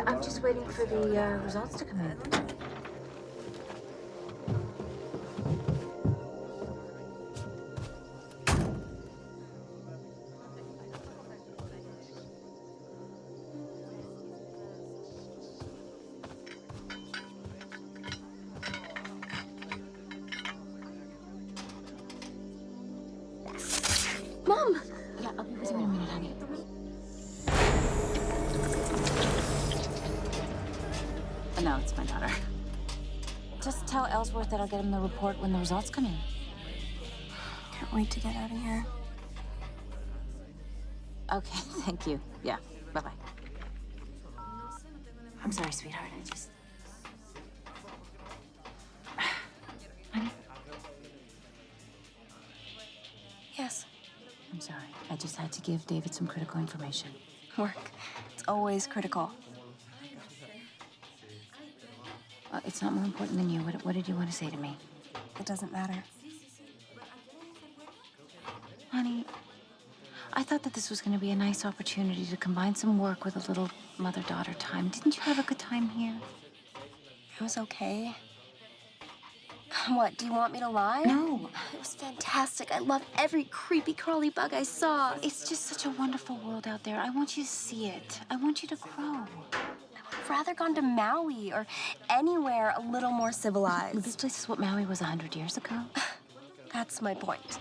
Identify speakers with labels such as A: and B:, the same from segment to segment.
A: I'm just waiting for the results to come in.
B: Mom!
A: Yeah, I'll be with you in a minute, honey. No, it's my daughter. Just tell Ellsworth that I'll get him the report when the results come in.
B: Can't wait to get out of here.
A: Okay, thank you. Yeah, bye-bye. I'm sorry, sweetheart. I just... Honey?
B: Yes.
A: I'm sorry. I just had to give David some critical information.
B: Work. It's always critical.
A: It's not more important than you. What did you want to say to me?
B: It doesn't matter.
A: Honey, I thought that this was going to be a nice opportunity to combine some work with a little mother-daughter time. Didn't you have a good time here?
B: It was okay. What, do you want me to lie?
A: No.
B: It was fantastic. I loved every creepy crawly bug I saw.
A: It's just such a wonderful world out there. I want you to see it. I want you to grow.
B: I'd rather gone to Maui or anywhere a little more civilized.
A: This place is what Maui was 100 years ago.
B: That's my point.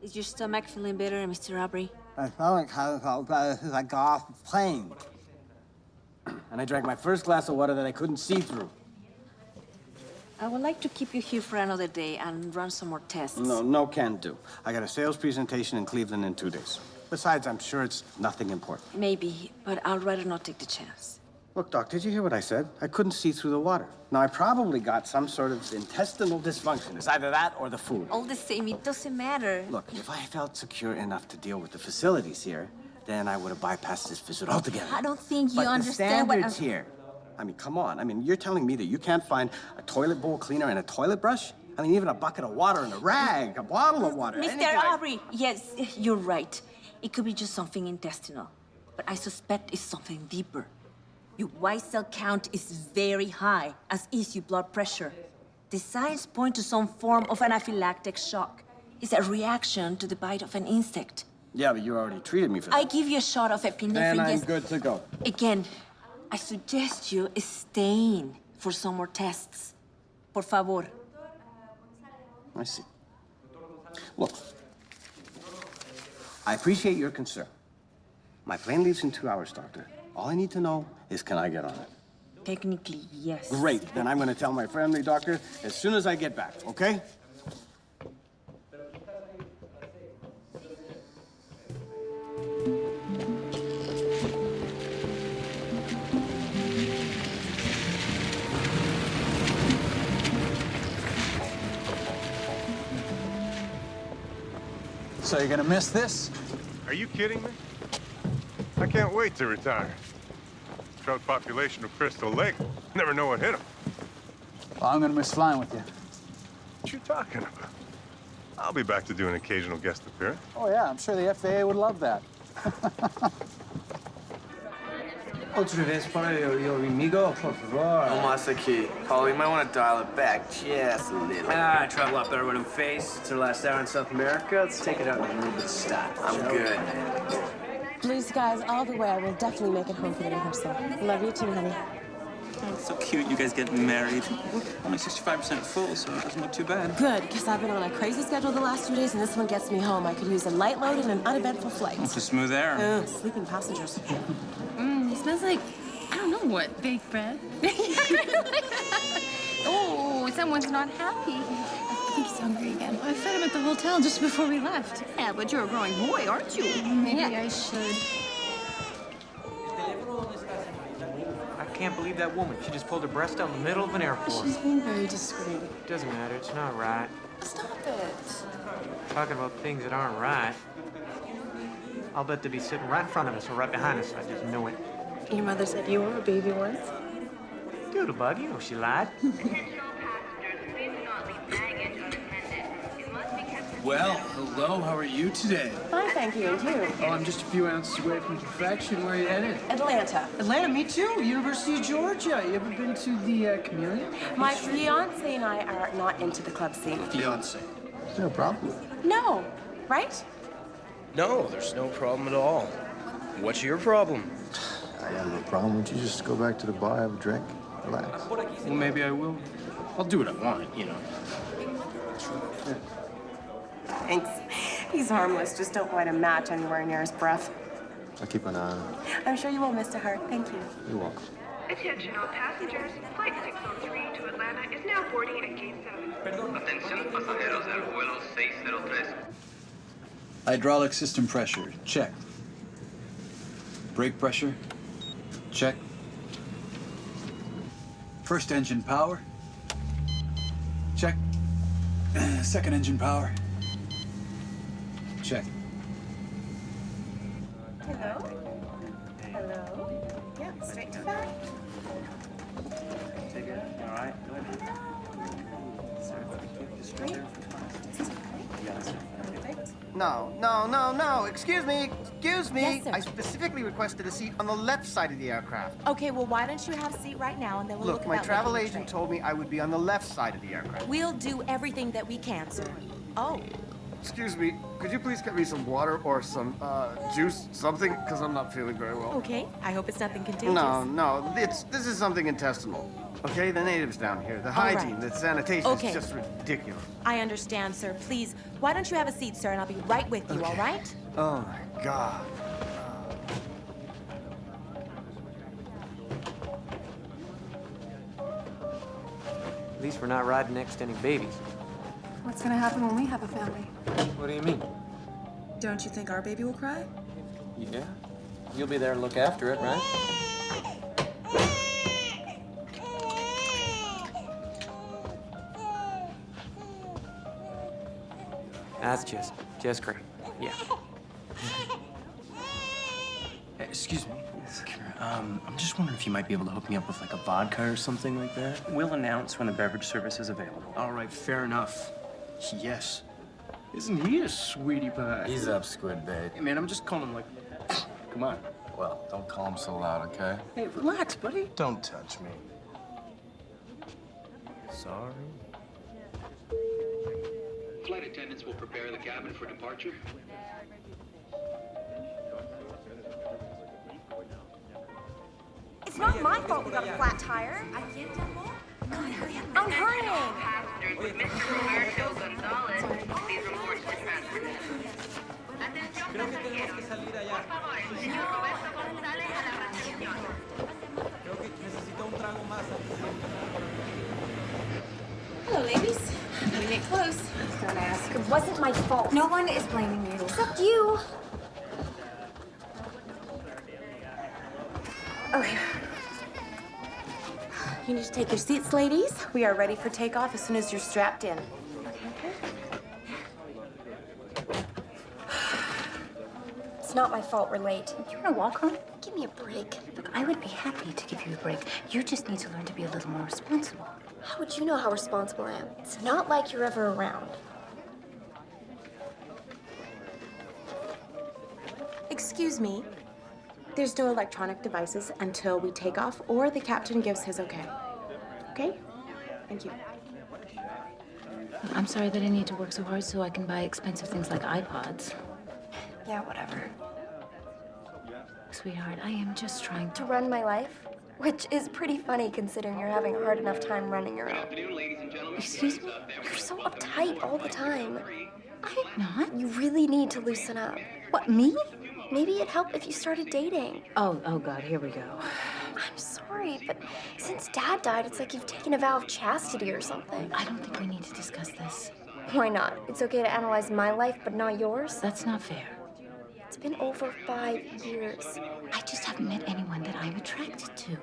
C: Is your stomach feeling better, Mr. Aubrey?
D: My stomach has felt better since I got off the plane. And I drank my first glass of water that I couldn't see through.
C: I would like to keep you here for another day and run some more tests.
D: No can do. I got a sales presentation in Cleveland in 2 days. Besides, I'm sure it's nothing important.
C: Maybe, but I'd rather not take the chance.
D: Look, Doc, did you hear what I said? I couldn't see through the water. Now, I probably got some sort of intestinal dysfunction. It's either that or the food.
C: All the same, it doesn't matter.
D: Look, if I felt secure enough to deal with the facilities here, then I would have bypassed this visit altogether.
C: I don't think you
D: But
C: understand
D: the
C: what I'm...
D: standards here. I mean, come on. I mean, you're telling me that you can't find a toilet bowl cleaner and a toilet brush? I mean, even a bucket of water and a rag, a bottle of water.
C: Mr. Aubrey, yes, you're right. It could be just something intestinal, but I suspect it's something deeper. Your white cell count is very high, as is your blood pressure. The signs point to some form of anaphylactic shock. It's a reaction to the bite of an insect.
D: Yeah, but you already treated me for that.
C: I give you a shot of epinephrine.
D: Then I'm
C: yes.
D: good to go.
C: Again, I suggest you stay in for some more tests. Por favor.
D: I see. Look, I appreciate your concern. My plane leaves in 2 hours, Doctor. All I need to know is, can I get on it?
C: Technically, yes.
D: Great. Then I'm going to tell my family doctor as soon as I get back, okay?
E: So you're gonna miss this?
F: Are you kidding me? I can't wait to retire. Trout population of Crystal Lake. Never know what hit them.
E: Well, I'm gonna miss flying with you.
F: What you talking about? I'll be back to do an occasional guest appearance.
E: Oh, yeah, I'm sure the FAA would love that.
G: Otra vez para yo amigo, por favor.
H: No más aquí. Carl, you might want to dial it back just a little.
G: I travel out better with him face. It's our last hour in South America. Let's take it out in a little bit of style.
H: I'm good, man.
I: Blue skies all the way. I will definitely make it home for the rehearsal. Love you too, honey.
J: Oh, it's so cute, you guys getting married. We're only 65% full, so it doesn't look too bad.
I: Good, because I've been on a crazy schedule the last 2 days, and this one gets me home. I could use a light load and an uneventful flight.
J: It's a smooth air.
I: Sleeping passengers.
K: It smells like, I don't know what, baked bread. Oh, someone's not happy. I think he's hungry again. I fed him at the hotel just before we left. Yeah, but you're a growing boy, aren't you? Maybe I should.
G: I can't believe that woman. She just pulled her breast out in the middle of an airport.
I: She's being very discreet.
G: Doesn't matter. It's not right.
I: Stop it.
G: Talking about things that aren't right.
L: I'll bet they'd be sitting right in front of us or right behind us. I just knew it.
I: Your mother said you were a baby once.
L: Doodle bug, you know she lied.
G: Well, hello, how are you today?
I: Fine, thank you, and you?
G: Oh, I'm just a few ounces away from perfection. Where are you headed?
I: Atlanta.
G: Atlanta, me too. University of Georgia. You ever been to the Chameleon?
I: My fiance and I are not into the club scene.
G: Fiance.
D: Is there a problem?
I: No, right?
H: No, there's no problem at all. What's your problem?
M: I have no problem. Would you just go back to the bar, have a drink, relax?
G: Well, maybe I will. I'll do what I want, you know.
I: Thanks. He's harmless. Just don't light a match anywhere near his breath.
M: I'll keep an eye on him.
I: I'm sure you will, Mr. Hart. Thank you.
M: You're welcome.
N: Attention all passengers. Flight 603 to Atlanta is now boarding at Gate 7.
O: Atención pasajeros del vuelo 603.
E: Hydraulic system pressure, check. Brake pressure, check. First engine power, check. Second engine power, check.
I: Hello? Hello? Yeah, straight to back.
G: All right.
I: Straight.
D: No. Excuse me.
B: Yes, sir.
D: I specifically requested a seat on the left side of the aircraft.
B: Okay, well, why don't you have a seat right now, and then we'll look
D: Look,
B: at
D: my
B: that
D: travel
B: later.
D: agent told me I would be on the left side of the aircraft.
B: We'll do everything that we can, sir. Oh,
M: Excuse me, could you please get me some water or some juice, something? Because I'm not feeling very well.
B: okay. I hope it's nothing contagious.
M: No, this is something intestinal. Okay, the natives down here, the hygiene, the sanitation
B: Okay.
M: is just ridiculous.
B: I understand, sir. Please, why don't you have a seat, sir, and I'll be right with you, all right?
M: Oh my God.
L: At least we're not riding next to any babies.
K: What's gonna happen when we have a family?
L: What do you mean?
K: Don't you think our baby will cry?
L: Yeah. You'll be there to look after it, right? That's Jess Gray. Yeah.
G: Excuse me. I'm just wondering if you might be able to hook me up with like a vodka or something like that. We'll announce when the beverage service is available. All right, fair enough. Yes. Isn't he a sweetie pie?
M: He's up, squid bait.
G: Hey, man, I'm just calling him like, come on.
M: Well, don't call him so loud, okay?
G: Hey, relax, buddy.
M: Don't touch me.
G: Sorry.
O: Flight attendants will prepare the cabin for departure.
B: It's not my fault we got a flat tire. I'm hurrying.
N: Passengers with Mr. Roberto Gonzalez, please report to the transport desk. Atención pasajeros. Por favor, el señor Roberto González a la recepción.
K: Hello, ladies. We get close.
B: Don't ask. It wasn't my fault.
A: No one is blaming you.
B: Except you. Okay. You need to take your seats, ladies. We are ready for takeoff as soon as you're strapped in. It's not my fault we're late.
A: You wanna walk home?
B: Give me a break.
A: Look, I would be happy to give you a break. You just need to learn to be a little more responsible.
B: How would you know how responsible I am? It's not like you're ever around. Excuse me. There's no electronic devices until we take off or the captain gives his okay. Okay? Thank you.
A: I'm sorry that I need to work so hard so I can buy expensive things like iPods.
B: Yeah, whatever.
A: Sweetheart, I am just trying
B: To run my life, which is pretty funny considering you're having a hard enough time running your own.
A: Excuse me?
B: You're so uptight all the time.
A: I'm not.
B: You really need to loosen up.
A: What, me?
B: Maybe it'd help if you started dating.
A: Oh, God, here we go.
B: I'm sorry, but since Dad died, it's like you've taken a vow of chastity or something.
A: I don't think we need to discuss this.
B: Why not? It's okay to analyze my life, but not yours?
A: That's not fair.
B: It's been over 5 years.
A: I just haven't met anyone that I'm attracted to.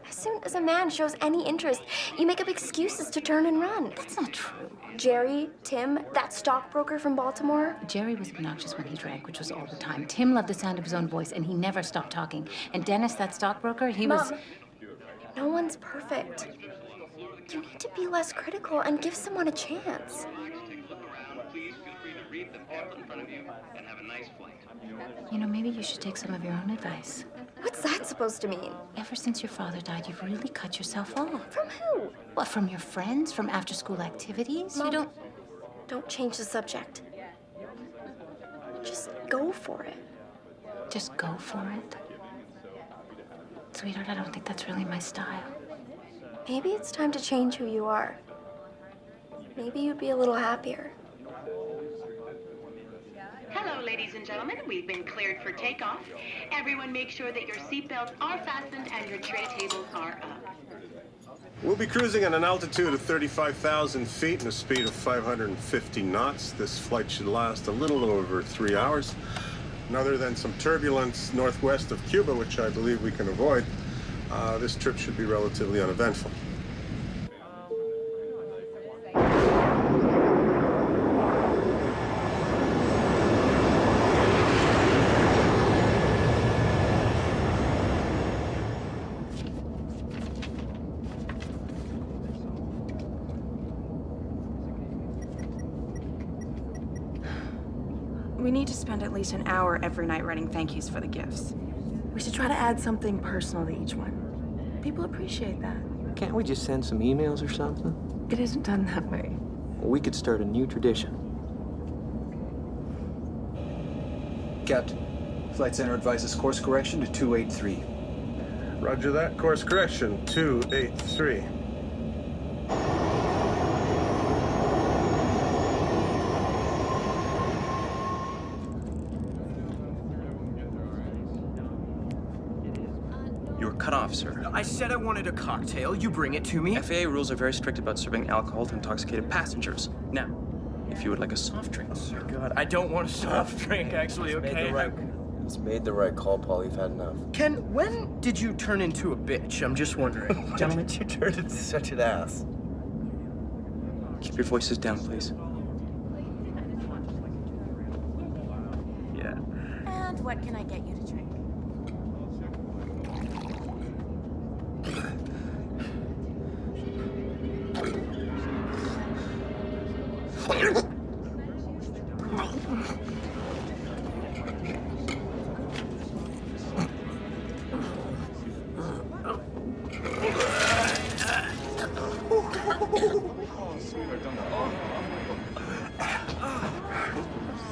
P: As soon as a man shows any interest, you make up excuses to turn and run.
A: That's not true.
P: Jerry, Tim, that stockbroker from Baltimore.
A: Jerry was obnoxious when he drank, which was all the time. Tim loved the sound of his own voice, and he never stopped talking. And Dennis, that stockbroker, he was...
P: Mom, no one's perfect. You need to be less critical and give someone a chance.
O: Please feel free to read the pamphlet in front of you and have a nice flight.
A: You know, maybe you should take some of your own advice.
P: What's that supposed to mean?
A: Ever since your father died, you've really cut yourself off.
P: From who?
A: What, from your friends? From after-school activities?
P: Mom,
A: You
P: don't change the subject. Just go for it.
A: just go for it. Sweetheart, I don't think that's really my style.
P: Maybe it's time to change who you are. Maybe you'd be a little happier.
B: Hello, ladies and gentlemen. We've been cleared for takeoff. Everyone make sure that your seatbelts are fastened and your tray tables are up.
F: We'll be cruising at an altitude of 35,000 feet and a speed of 550 knots. This flight should last a little over 3 hours. And other than some turbulence northwest of Cuba, which I believe we can avoid, this trip should be relatively uneventful.
Q: We need to spend at least an hour every night writing thank yous for the gifts. We should try to add something personal to each one. People appreciate that.
L: Can't we just send some emails or something?
Q: It isn't done that way.
L: Well, we could start a new tradition.
E: Captain, Flight Center advises course correction to 283.
F: Roger that. Course correction, 283.
J: You're cut off, sir.
G: I said I wanted a cocktail. You bring it to me.
J: FAA rules are very strict about serving alcohol to intoxicated passengers. Now, if you would like a soft drink, sir.
G: God, I don't want a soft drink, actually, okay?
L: He's made the right call, Paul. You've had enough.
G: Ken, when did you turn into a bitch? I'm just wondering.
L: Gentlemen, you turned into such an ass.
J: Keep your voices down, please. Yeah.
C: And what can I get you to drink?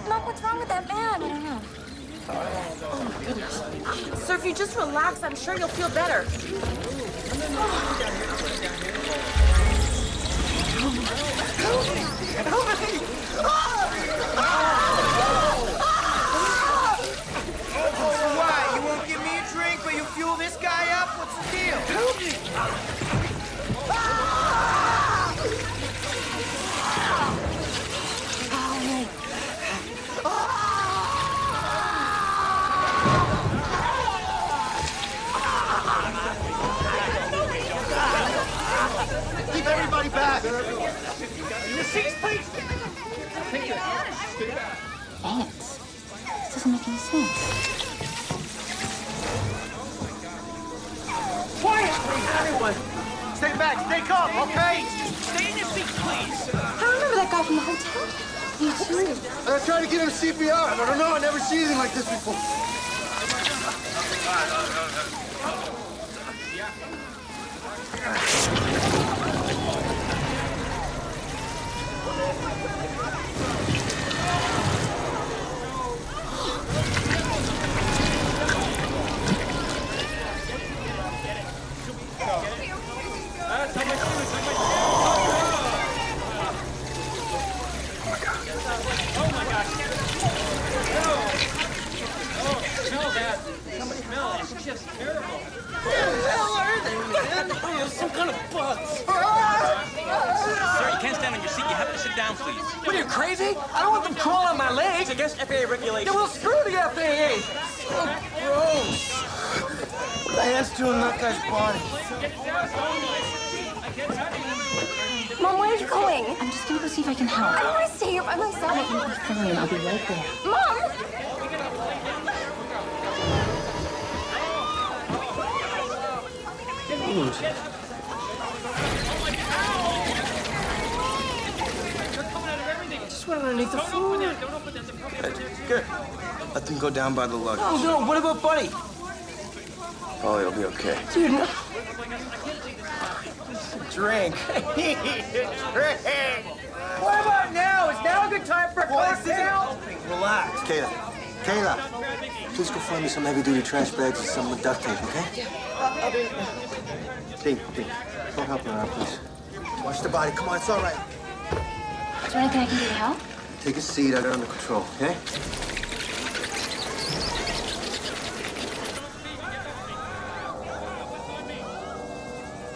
P: Mom, what's wrong with that man? I don't know.
I: Oh, goodness. Sir, if you just relax, I'm sure you'll feel better.
G: Why? You won't give me a drink, but you fuel this guy up? What's the deal? Help me!
M: Keep everybody back! Your seats, please!
A: Ants? This doesn't make any sense.
M: Quiet, please, everyone! Stay back, stay calm, okay?
G: Stay in your seats, please!
P: I remember that guy from the hotel.
A: Me too.
M: I tried to give him CPR, but I don't know, I never seen anything like this before.
G: Some kind of bugs.
J: Sir, you can't stand on your seat. You have to sit down, please.
G: What are you, crazy? I don't want them crawling on my legs.
J: It's against FAA regulations.
G: Yeah, well, screw the FAA. So gross.
M: What the hand's doing in that guy's body?
P: Mom, where are you going?
A: I'm just gonna go see if I can help.
P: I don't want to stay here by myself.
A: You'll be fine. I'll be right there.
P: Mom!
G: Just went underneath the floor.
H: Good. Let them go down by the luggage.
G: Oh, no, what about Buddy?
H: Oh, he'll be okay.
G: Dude, no.
H: Drink.
G: Drink. What about now? Is now a good time for a cocktail?
H: Relax.
D: Kayla, please go find me some heavy-duty trash bags and some duct tape, okay? Dean, go help her out, please. Watch the body. Come on, it's all right.
A: Is there anything I can do to help?
D: Take a seat. I got it under control, okay?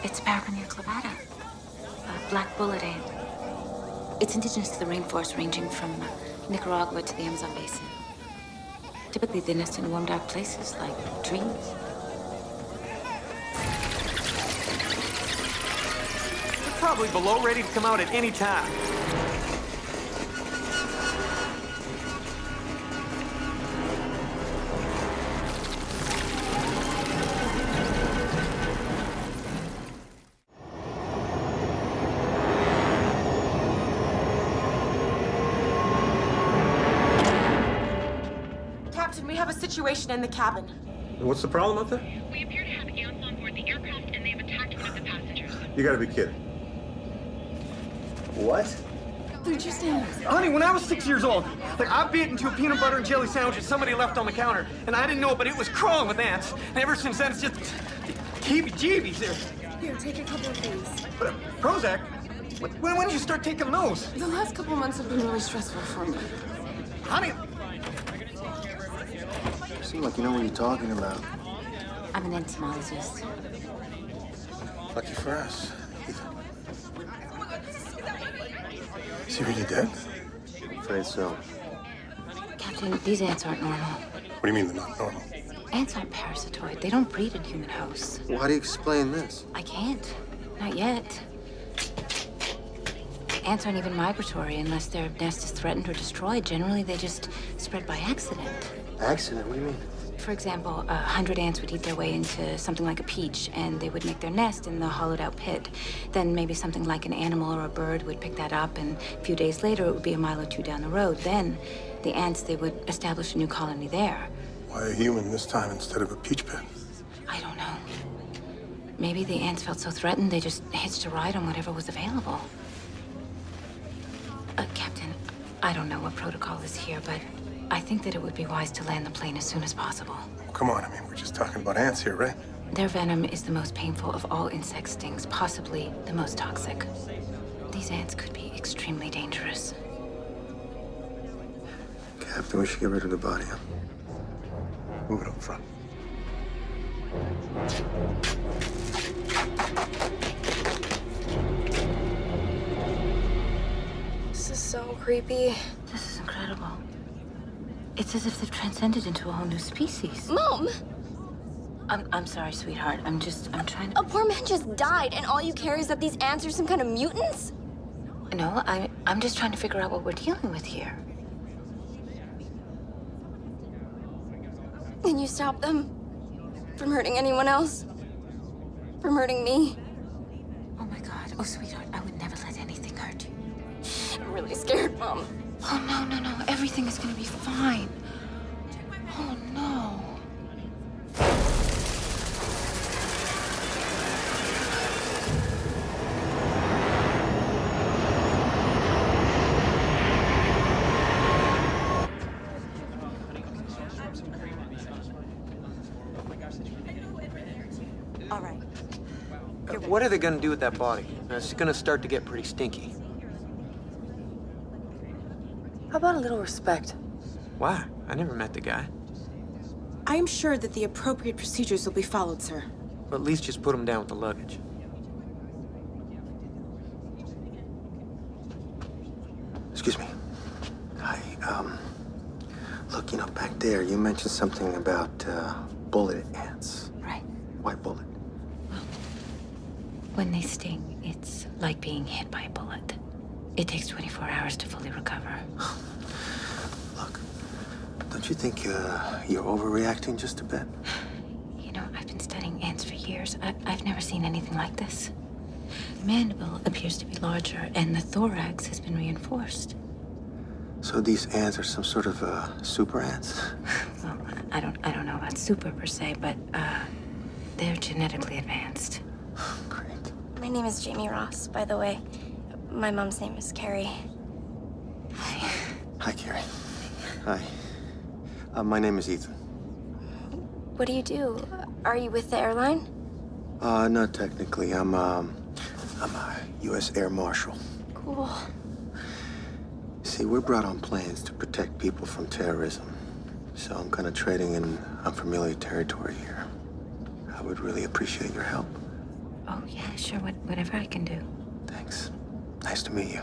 A: It's Paracarnia clavata, a black bullet ant. It's indigenous to the rainforest ranging from Nicaragua to the Amazon basin. Typically, they nest in warm, dark places like trees.
L: They're probably below, ready to come out at any time.
B: Captain, we have a situation in the cabin.
F: What's the problem out there?
N: We appear to have ants on board the aircraft, and they've attacked one of the passengers.
F: You gotta be kidding. What?
Q: They're just ants.
L: Honey, when I was 6 years old, I bit into a peanut butter and jelly sandwich that somebody left on the counter, and I didn't know it, but it was crawling with ants. And ever since then, it's just heebie-jeebies.
Q: Here, take a couple of these.
L: Prozac? When did you start taking those?
Q: The last couple months have been really stressful for me.
L: Honey,
D: You seem like you know what you're talking about.
A: I'm an entomologist.
F: Lucky for us. Is he really dead?
D: Afraid so.
A: Captain, these ants aren't normal.
F: What do you mean they're not normal?
A: Ants aren't parasitoid. They don't breed in human hosts.
D: Well, how do you explain this?
A: I can't. Not yet. Ants aren't even migratory unless their nest is threatened or destroyed. Generally, they just spread by accident.
D: Accident? What do you mean?
A: For example, 100 ants would eat their way into something like a peach, and they would make their nest in the hollowed-out pit. Then maybe something like an animal or a bird would pick that up, and a few days later, it would be a mile or two down the road. Then the ants, they would establish a new colony there.
F: Why a human this time instead of a peach pit?
A: I don't know. Maybe the ants felt so threatened, they just hitched a ride on whatever was available. Captain, I don't know what protocol is here, but I think that it would be wise to land the plane as soon as possible.
F: Come on, I mean, we're just talking about ants here, right?
A: Their venom is the most painful of all insect stings, possibly the most toxic. These ants could be extremely dangerous.
D: Captain, we should get rid of the body, huh?
F: Move it up front.
P: This is so creepy.
A: This is incredible. It's as if they've transcended into a whole new species.
P: Mom!
A: I'm sorry, sweetheart. I'm trying to...
P: A poor man just died, and all you care is that these ants are some kind of mutants?
A: No, I'm just trying to figure out what we're dealing with here.
P: Can you stop them from hurting anyone else? From hurting me?
A: Oh my God. Oh, sweetheart, I would never let anything hurt you.
P: I'm really scared, Mom.
A: Oh, no. Everything is gonna be fine. Oh, no.
C: All right.
L: what are they gonna do with that body? It's gonna start to get pretty stinky.
Q: How about a little respect?
L: Why? I never met the guy.
B: I am sure that the appropriate procedures will be followed, sir.
L: But at least just put him down with the luggage.
D: Excuse me. Hi, look, back there, you mentioned something about, bullet ants.
A: Right.
D: Why bullet?
A: When they sting, it's like being hit by a bullet. It takes 24 hours to fully recover.
R: Don't you think you're overreacting just a bit?
A: You know, I've been studying ants for years. I've never seen anything like this. The mandible appears to be larger, and the thorax has been reinforced.
R: So these ants are some sort of super ants?
A: Well, I don't know about super per se, but they're genetically advanced.
P: My name is Jamie Ross, by the way. My mom's name is Carrie.
R: Hi, Carrie. Hi. My name is Ethan.
P: What do you do? Are you with the airline?
R: Not technically. I'm a U.S. Air Marshal.
P: Cool.
R: See, we're brought on planes to protect people from terrorism. So I'm kind of trading in unfamiliar territory here. I would really appreciate your help.
A: Oh, yeah, sure. Whatever I can do.
R: Thanks. Nice to meet you.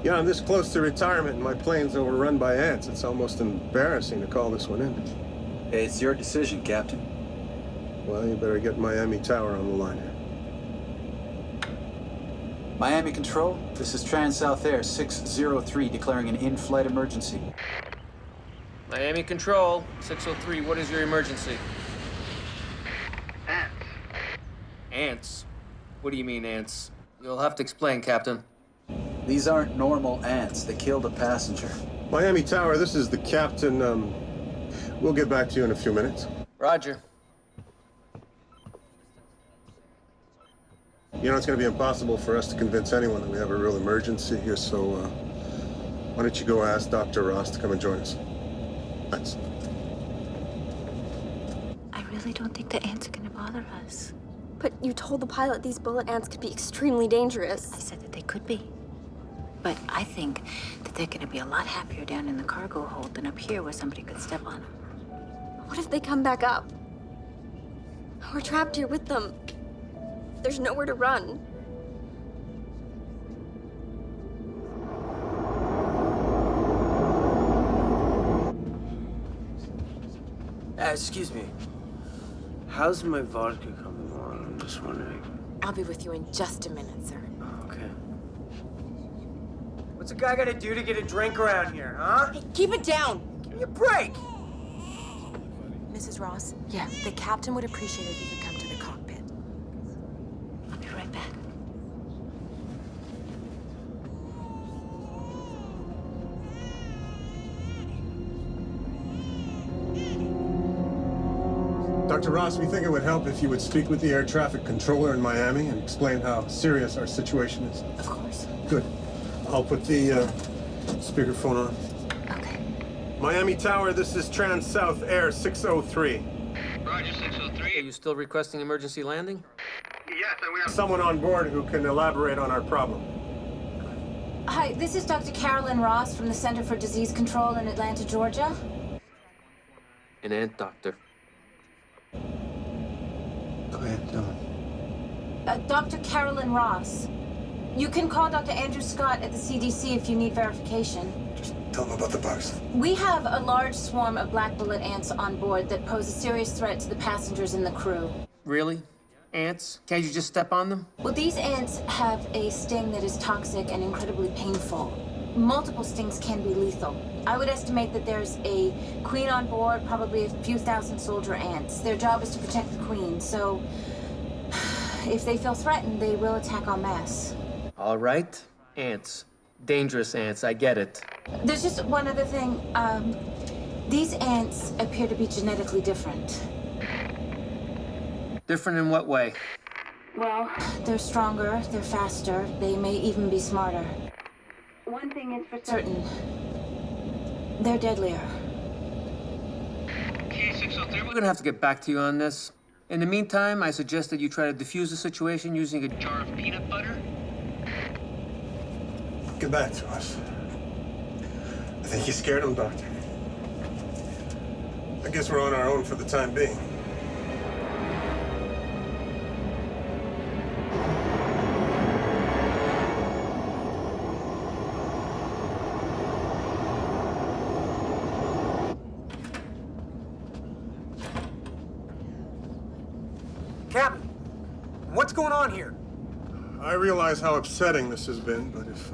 F: Yeah, I'm this close to retirement and my plane's overrun by ants. It's almost embarrassing to call this one in.
E: Hey, it's your decision, Captain.
F: Well, you better get Miami Tower on the line here.
E: Miami Control, this is Trans-South Air 603 declaring an in-flight emergency.
S: Miami Control, 603, what is your emergency?
O: Ants.
S: Ants? What do you mean, ants? You'll have to explain, Captain.
E: These aren't normal ants. They killed a passenger.
F: Miami Tower, this is the captain. We'll get back to you in a few minutes.
S: Roger.
F: You know, it's going to be impossible for us to convince anyone that we have a real emergency here, so why don't you go ask Dr. Ross to come and join us? Thanks.
A: I really don't think the ants are gonna bother us.
P: But you told the pilot these bullet ants could be extremely dangerous.
A: I said that they could be. But I think that they're gonna be a lot happier down in the cargo hold than up here where somebody could step on them.
P: What if they come back up? We're trapped here with them. There's nowhere to run.
T: Excuse me. How's my vodka coming along? I'm just wondering.
B: I'll be with you in just a minute, sir.
T: Okay.
L: What's a guy gotta do to get a drink around here, huh?
B: Hey, keep it down.
L: Give me a break.
B: Mrs. Ross? Yeah. The captain would appreciate it if you could come to the cockpit.
A: I'll be right back.
F: Dr. Ross, we think it would help if you would speak with the air traffic controller in Miami and explain how serious our situation is.
A: Of course.
F: Good. I'll put the speakerphone on.
A: Okay.
F: Miami Tower, this is Trans-South Air 603.
O: Roger, 603.
S: Are you still requesting emergency landing?
F: Yes, and we have someone on board who can elaborate on our problem.
U: Hi, this is Dr. Carolyn Ross from the Center for Disease Control in Atlanta, Georgia.
S: An ant doctor.
R: Go ahead, tell him.
U: Dr. Carolyn Ross. You can call Dr. Andrew Scott at the CDC if you need verification.
F: Tell them about the bugs.
U: We have a large swarm of black bullet ants on board that pose a serious threat to the passengers and the crew.
S: Really? Ants? Can't you just step on them?
U: Well, these ants have a sting that is toxic and incredibly painful. Multiple stings can be lethal. I would estimate that there's a queen on board, probably a few thousand soldier ants. Their job is to protect the queen, so if they feel threatened, they will attack en masse.
S: All right. Ants. Dangerous ants, I get it.
U: There's just one other thing. These ants appear to be genetically different.
S: Different in what way?
U: Well, they're stronger, they're faster, they may even be smarter. One thing is for certain. They're deadlier.
S: We're gonna have to get back to you on this. In the meantime, I suggest that you try to defuse the situation using a jar of peanut butter.
F: Get back to us. I think you scared him, Doctor. I guess we're on our own for the time being.
L: Captain, what's going on here?
F: I realize how upsetting this has been, but if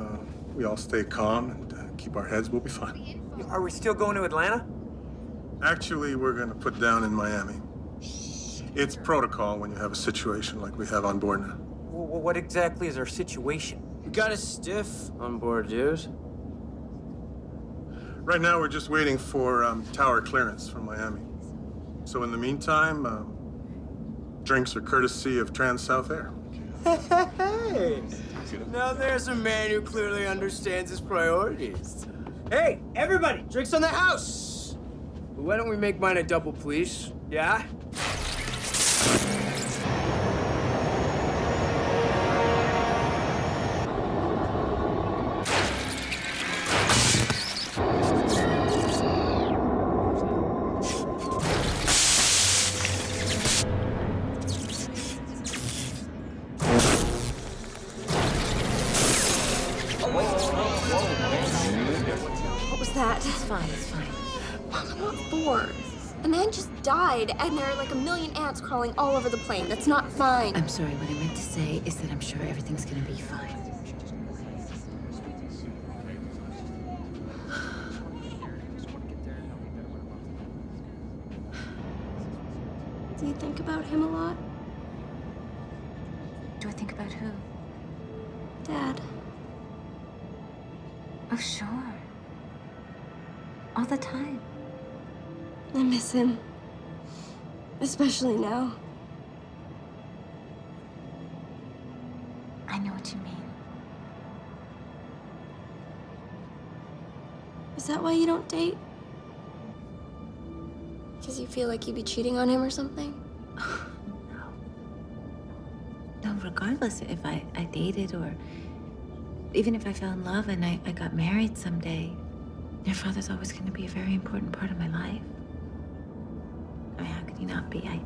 F: we all stay calm and keep our heads, we'll be fine.
L: Are we still going to Atlanta?
F: Actually, we're going to put down in Miami. It's protocol when you have a situation like we have on board now.
L: What exactly is our situation?
T: We got a stiff on board, dude.
F: Right now, we're just waiting for tower clearance from Miami. So in the meantime, drinks are courtesy of Trans-South Air.
T: Hey! Now there's a man who clearly understands his priorities. Hey, everybody, drinks on the house! Why don't we make mine a double, please? Yeah?
P: What was that?
A: It's fine, it's fine.
P: Mom, I'm not bored. A man just died, and there are like a million ants crawling all over the plane. That's not fine.
A: I'm sorry, what I meant to say is that I'm sure everything's gonna be fine.
P: Do you think about him a lot?
A: Do I think about who?
P: Dad.
A: Oh, sure. All the time.
P: I miss him. Especially now.
A: I know what you mean.
P: Is that why you don't date? Because you feel like you'd be cheating on him or something?
A: No, regardless if I dated or even if I fell in love and I got married someday, your father's always going to be a very important part of my life. I mean, how could he not be? I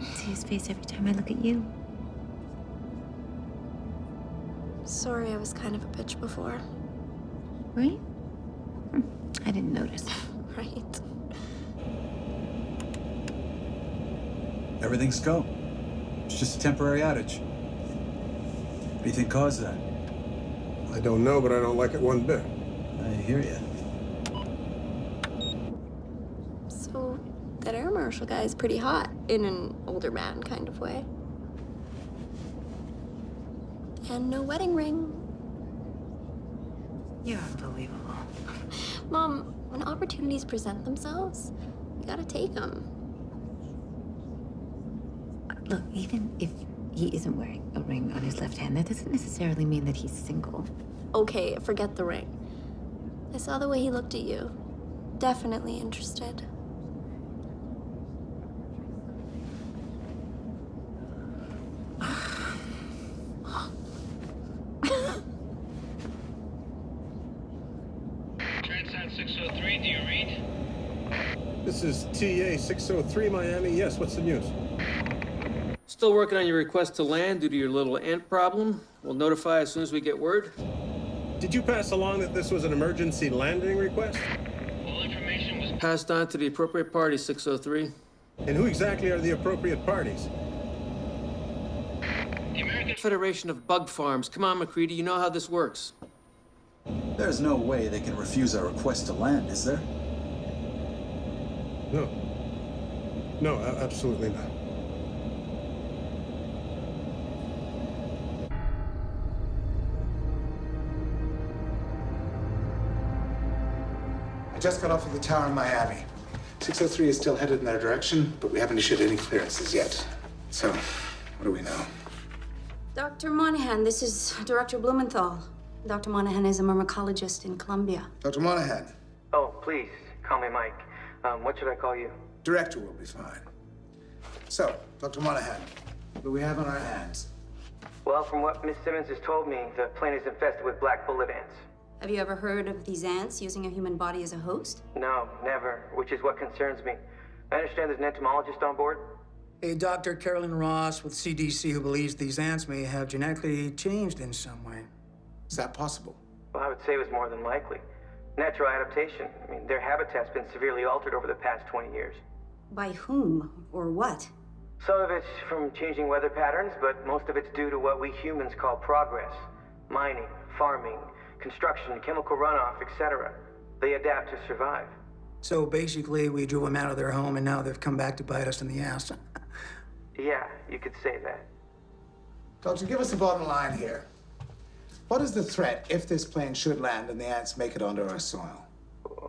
A: see his face every time I look at you.
P: Sorry, I was kind of a bitch before.
A: Right? I didn't notice.
P: Right.
E: Everything's go. It's just a temporary outage. What do you think caused that?
F: I don't know, but I don't like it one bit.
E: I hear you.
P: So, that air marshal guy is pretty hot, in an older man kind of way. And no wedding ring.
A: You're unbelievable.
P: Mom, when opportunities present themselves, you gotta take them.
A: Look, even if he isn't wearing a ring on his left hand, that doesn't necessarily mean that he's single.
P: Okay, forget the ring. I saw the way he looked at you. Definitely interested.
O: Transat 603, do you read?
F: This is TA 603 Miami. Yes, what's the news?
S: Still working on your request to land due to your little ant problem. We'll notify as soon as we get word.
F: Did you pass along that this was an emergency landing request?
O: All information was
S: Passed on to the appropriate party, 603.
F: And who exactly are the appropriate parties?
O: the American
S: Federation of Bug Farms. Come on, McCready, you know how this works.
E: There's no way they can refuse our request to land, is there?
F: No. No, absolutely not.
K: I just got off of the tower in Miami. 603 is still headed in that direction, but we haven't issued any clearances yet. So, what do we know?
V: Dr. Monahan, this is Director Blumenthal. Dr. Monahan is a myrmecologist in Colombia.
K: Dr. Monahan,
L: Oh, please, call me Mike. What should I call you?
K: director will be fine. So, Dr. Monahan, what do we have on our hands?
L: Well, from what Miss Simmons has told me, the plane is infested with black bullet ants.
V: Have you ever heard of these ants using a human body as a host?
L: No, never, which is what concerns me. I understand there's an entomologist on board.
W: A Dr. Carolyn Ross with CDC who believes these ants may have genetically changed in some way.
K: Is that possible?
L: Well, I would say it was more than likely. Natural adaptation. I mean, their habitat's been severely altered over the past 20 years.
V: By whom or what?
I: Some of it's from changing weather patterns, but most of it's due to what we humans call progress. Mining, farming, construction, chemical runoff, etc. They adapt to survive.
W: So basically, we drove them out of their home, and now they've come back to bite us in the ass.
I: Yeah, you could say that.
K: Doctor, give us the bottom line here. What is the threat if this plane should land and the ants make it onto our soil?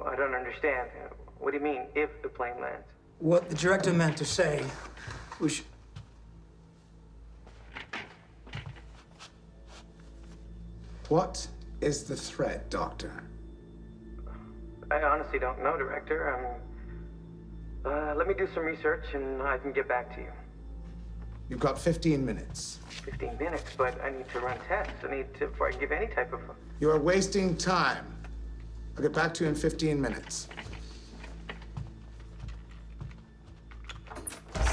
I: I don't understand. What do you mean, if the plane lands?
W: What the director meant to say was...
K: What is the threat, Doctor?
I: I honestly don't know, Director. Let me do some research and I can get back to you.
K: You've got 15 minutes.
I: 15 minutes, but I need to run tests. Before I can give any type of...
K: You are wasting time. I'll get back to you in 15 minutes.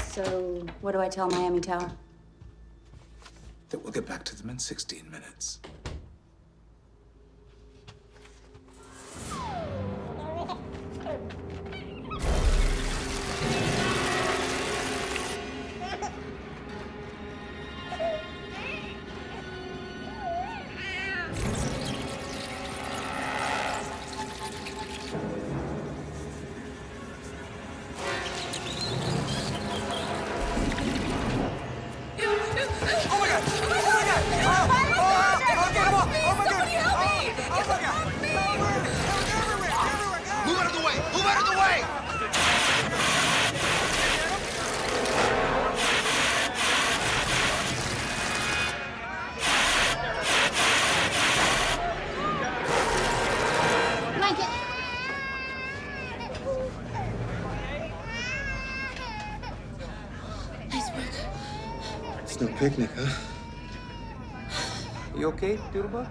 V: So, what do I tell Miami Tower?
K: That we'll get back to them in 16 minutes.
R: It's no picnic, huh?
T: You okay, Doodlebug?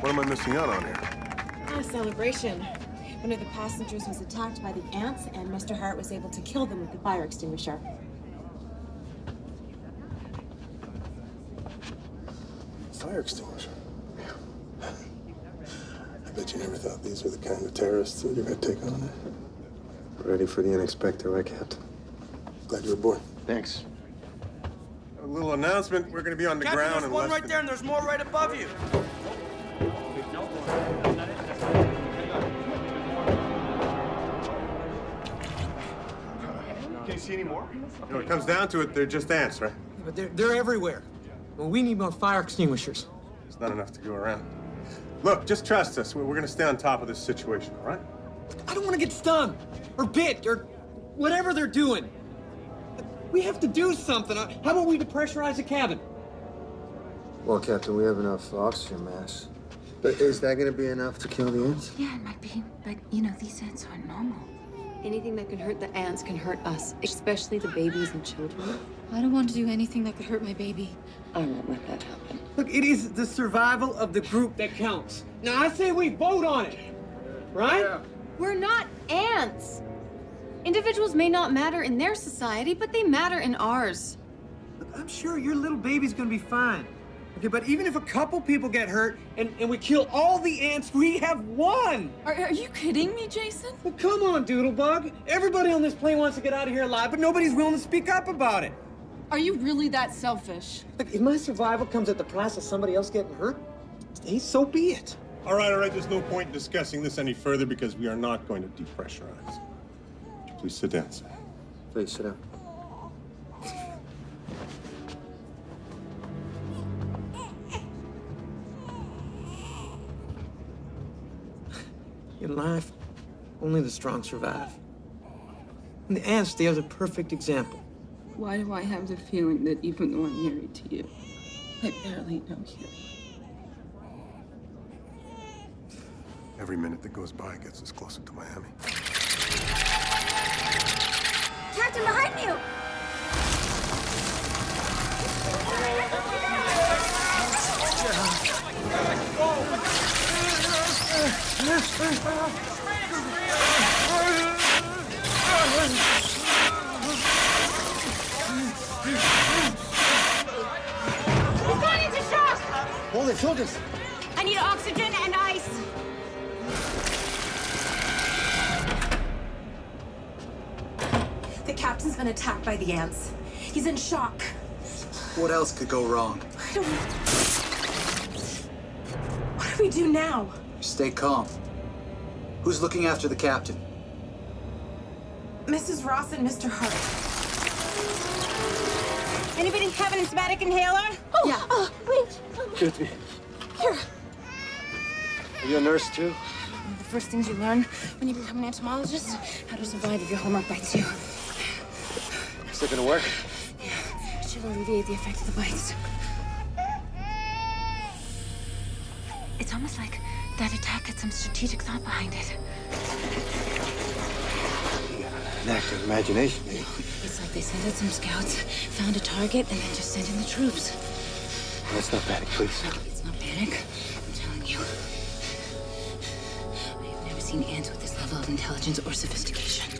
F: What am I missing out on here?
B: A celebration. One of the passengers was attacked by the ants, and Mr. Hart was able to kill them with the fire extinguisher.
R: Fire extinguisher? Yeah. I bet you never thought these were the kind of terrorists that you're gonna take on it. Ready for the unexpected, right, Captain? Glad you're aboard.
F: Thanks. A little announcement. We're going to be on the
L: Captain,
F: ground
L: there's
F: in
L: one
F: less
L: right
F: than...
L: there, and there's more right above you.
F: Can you see any more? When it comes down to it, they're just ants, right?
T: But they're everywhere. Well, we need more fire extinguishers.
F: It's not enough to go around. Look, just trust us. We're going to stay on top of this situation, all right?
T: I don't want to get stung or bit or whatever they're doing. We have to do something. How about we depressurize the cabin?
R: Well, Captain, we have enough oxygen mass. But is that gonna be enough to kill the ants?
A: Yeah, it might be, but you know, these ants aren't normal.
V: Anything that can hurt the ants can hurt us, especially the babies and children.
P: I don't want to do anything that could hurt my baby.
V: I won't let that happen.
T: Look, it is the survival of the group that counts. Now, I say we vote on it, right? Yeah.
V: We're not ants. Individuals may not matter in their society, but they matter in ours.
T: Look, I'm sure your little baby's gonna be fine. Okay, but even if a couple people get hurt and we kill all the ants, we have won!
P: Are you kidding me, Jason?
T: Well, come on, Doodlebug. Everybody on this plane wants to get out of here alive, but nobody's willing to speak up about it.
P: Are you really that selfish?
T: Look, if my survival comes at the price of somebody else getting hurt, hey, so be it.
F: All right. There's no point in discussing this any further because we are not going to depressurize. Please sit down, sir.
R: Please sit down.
T: In life, only the strong survive. And the ants, they are the perfect example.
P: Why do I have the feeling that even though I'm married to you, I barely know you?
F: Every minute that goes by gets us closer to Miami.
P: Captain, behind you!
G: He's gone into shock!
R: Holy focus!
G: I need oxygen and ice.
B: The captain's been attacked by the ants. He's in shock.
E: What else could go wrong?
B: I don't know. What do we do now?
E: Stay calm. Who's looking after the captain?
B: Mrs. Ross and Mr. Hart.
G: Anybody have an asthmatic inhaler?
P: Oh,
B: Yeah.
P: Wait.
R: Excuse me.
P: Here.
R: Are you a nurse too?
A: One of the first things you learn when you become an entomologist, how to survive if your homework bites you.
R: Is it gonna work?
A: It should alleviate the effect of the bites. It's almost like that attack had some strategic thought behind it.
R: You got an active imagination, eh?
A: It's like they sent out some scouts, found a target, and then just sent in the troops.
R: Let's not panic, please.
A: It's not panic, I'm telling you. I have never seen ants with this level of intelligence or sophistication.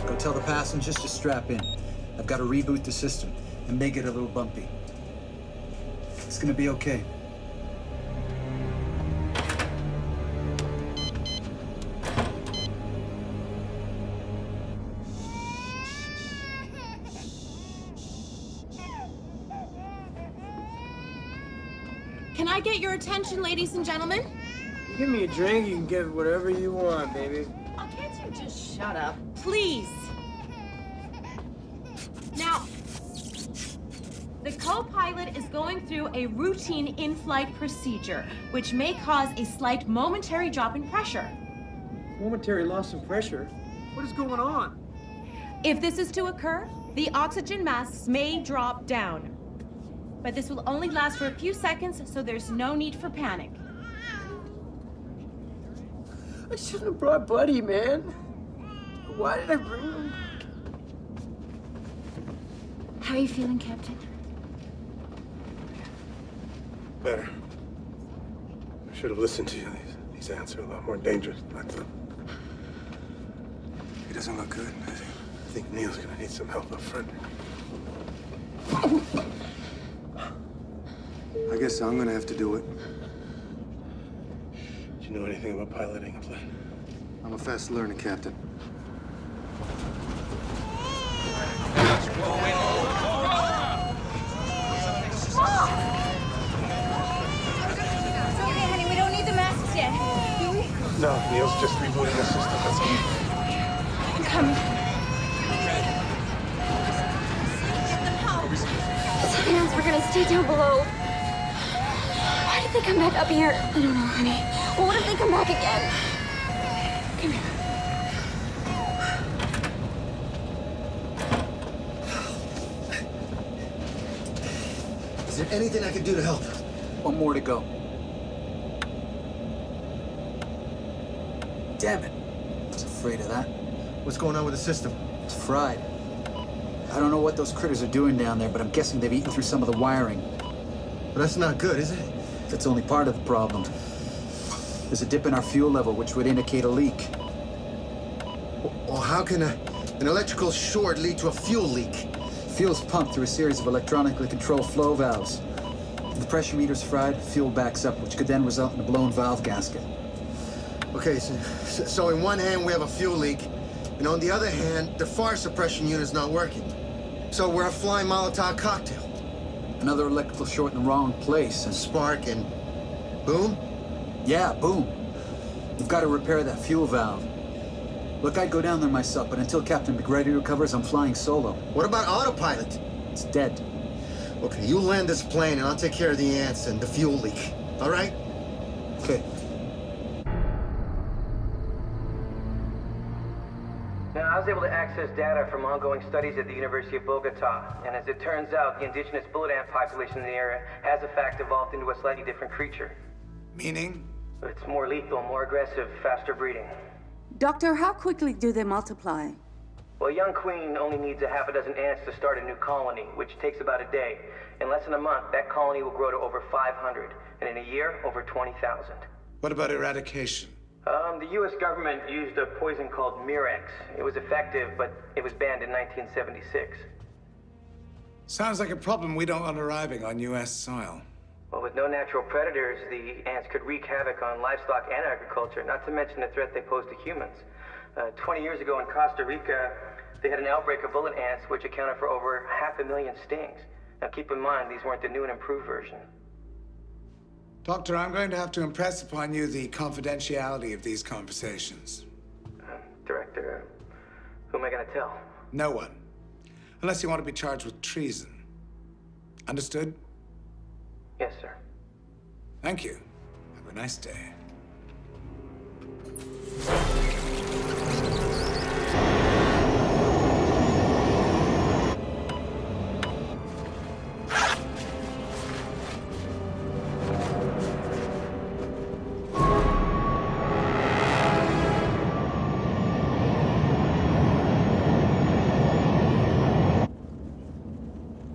E: Go tell the passengers to strap in. I've got to reboot the system and make it a little bumpy. It's gonna be okay.
B: Can I get your attention, ladies and gentlemen?
T: You give me a drink, you can get whatever you want, baby.
B: Oh, can't you just shut up? Please. Now, the co-pilot is going through a routine in-flight procedure, which may cause a slight momentary drop in pressure.
L: Momentary loss of pressure? What is going on?
B: If this is to occur, the oxygen masks may drop down. But this will only last for a few seconds, so there's no need for panic.
T: I shouldn't have brought Buddy, man. Why did I bring him?
A: How are you feeling, Captain?
F: Better. I should have listened to you. These ants are a lot more dangerous than I thought. He doesn't look good, does he? I think Neil's gonna need some help up front. I guess I'm gonna have to do it. Do you know anything about piloting a plane?
R: I'm a fast learner, Captain.
G: It's okay, honey. We don't need the masks yet. Do we?
F: No, Neil's just rebooting the system. That's all.
G: I'm coming.
P: The ants were gonna stay down below. Why did they come back up here?
A: I don't know, honey.
P: Well, what if they come back again?
A: Come here.
R: Is there anything I can do to help?
E: One more to go. Damn it. I was afraid of that.
R: What's going on with the system?
E: It's fried. I don't know what those critters are doing down there, but I'm guessing they've eaten through some of the wiring.
R: But that's not good, is it?
E: That's only part of the problem. There's a dip in our fuel level, which would indicate a leak.
R: Well, how can an electrical short lead to a fuel leak?
E: Fuel's pumped through a series of electronically controlled flow valves. If the pressure meter's fried, fuel backs up, which could then result in a blown valve gasket.
R: Okay, so in one hand we have a fuel leak, and on the other hand, the fire suppression unit's not working. So we're a flying Molotov cocktail.
E: Another electrical short in the wrong place, and
R: spark and boom?
E: Yeah, boom. You've got to repair that fuel valve. Look, I'd go down there myself, but until Captain McGrady recovers, I'm flying solo.
R: What about autopilot?
E: It's dead.
R: Okay, you land this plane and I'll take care of the ants and the fuel leak. All right?
E: Okay.
I: Now, I was able to access data from ongoing studies at the University of Bogota, and as it turns out, the indigenous bullet ant population in the area has in fact evolved into a slightly different creature.
K: Meaning?
I: It's more lethal, more aggressive, faster breeding.
H: Doctor, how quickly do they multiply?
I: Well, a young queen only needs a half a dozen ants to start a new colony, which takes about a day. In less than a month, that colony will grow to over 500, and in a year, over 20,000.
K: What about eradication?
I: The U.S. government used a poison called Mirex. It was effective, but it was banned in 1976.
K: Sounds like a problem we don't want arriving on U.S. soil.
I: Well, with no natural predators, the ants could wreak havoc on livestock and agriculture, not to mention the threat they pose to humans. 20 years ago in Costa Rica, they had an outbreak of bullet ants, which accounted for over 500,000 stings. Now, keep in mind, these weren't the new and improved version.
K: Doctor, I'm going to have to impress upon you the confidentiality of these conversations.
I: Director, who am I going to tell?
K: No one. Unless you want to be charged with treason. Understood?
I: Yes, sir.
K: Thank you. Have a nice day.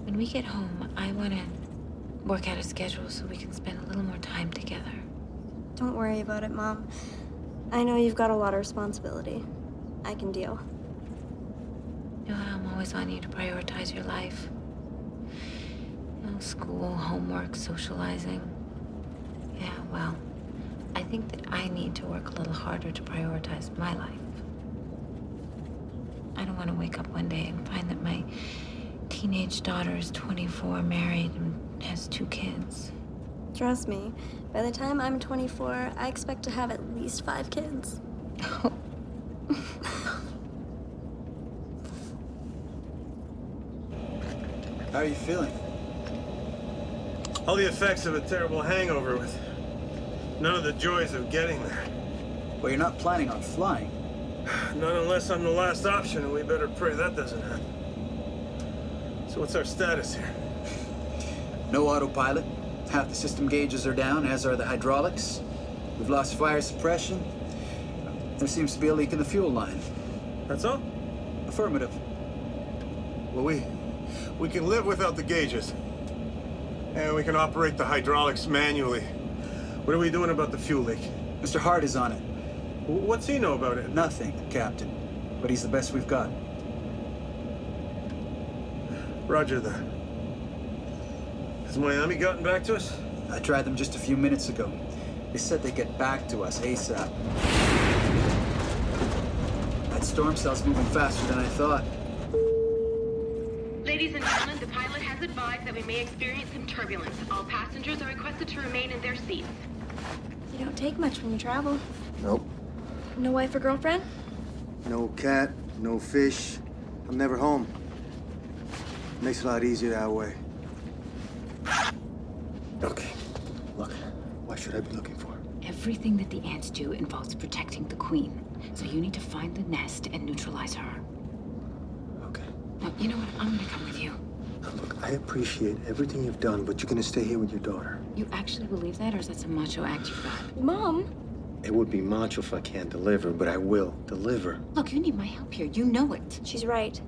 A: When we get home, I want to work out a schedule so we can spend a little more time together.
P: Don't worry about it, Mom. I know you've got a lot of responsibility. I can deal.
A: You know how I'm always on you to prioritize your life? You know, school, homework, socializing. Yeah, well, I think that I need to work a little harder to prioritize my life. I don't want to wake up one day and find that my teenage daughter is 24, married, and has 2 kids.
P: Trust me, by the time I'm 24, I expect to have at least 5 kids.
E: How are you feeling?
F: All the effects of a terrible hangover with none of the joys of getting there.
E: Well, you're not planning on flying.
F: Not unless I'm the last option, and we better pray that doesn't happen. So what's our status here?
E: No autopilot. Half the system gauges are down, as are the hydraulics. We've lost fire suppression. There seems to be a leak in the fuel line.
F: That's all?
E: Affirmative.
F: Well, we can live without the gauges. And we can operate the hydraulics manually. What are we doing about the fuel leak?
E: Mr. Hart is on it.
F: What's he know about it?
E: Nothing, Captain. But he's the best we've got.
F: Roger that. Has Miami gotten back to us?
E: I tried them just a few minutes ago. They said they'd get back to us ASAP. That storm cell's moving faster than I thought.
N: Ladies and gentlemen, the pilot has advised that we may experience some turbulence. All passengers are requested to remain in their seats.
P: You don't take much when you travel.
R: Nope.
P: No wife or girlfriend?
R: No cat, no fish. I'm never home. Makes it a lot easier that way. Okay, look, why should I be looking for her?
A: Everything that the ants do involves protecting the queen. So you need to find the nest and neutralize her.
R: Okay.
A: No, you know what? I'm gonna come with you.
R: Now, look, I appreciate everything you've done, but you're gonna stay here with your daughter.
A: You actually believe that, or is that some macho act you've got?
P: Mom!
R: It would be macho if I can't deliver, but I will deliver.
A: Look, you need my help here. You know it.
P: She's right.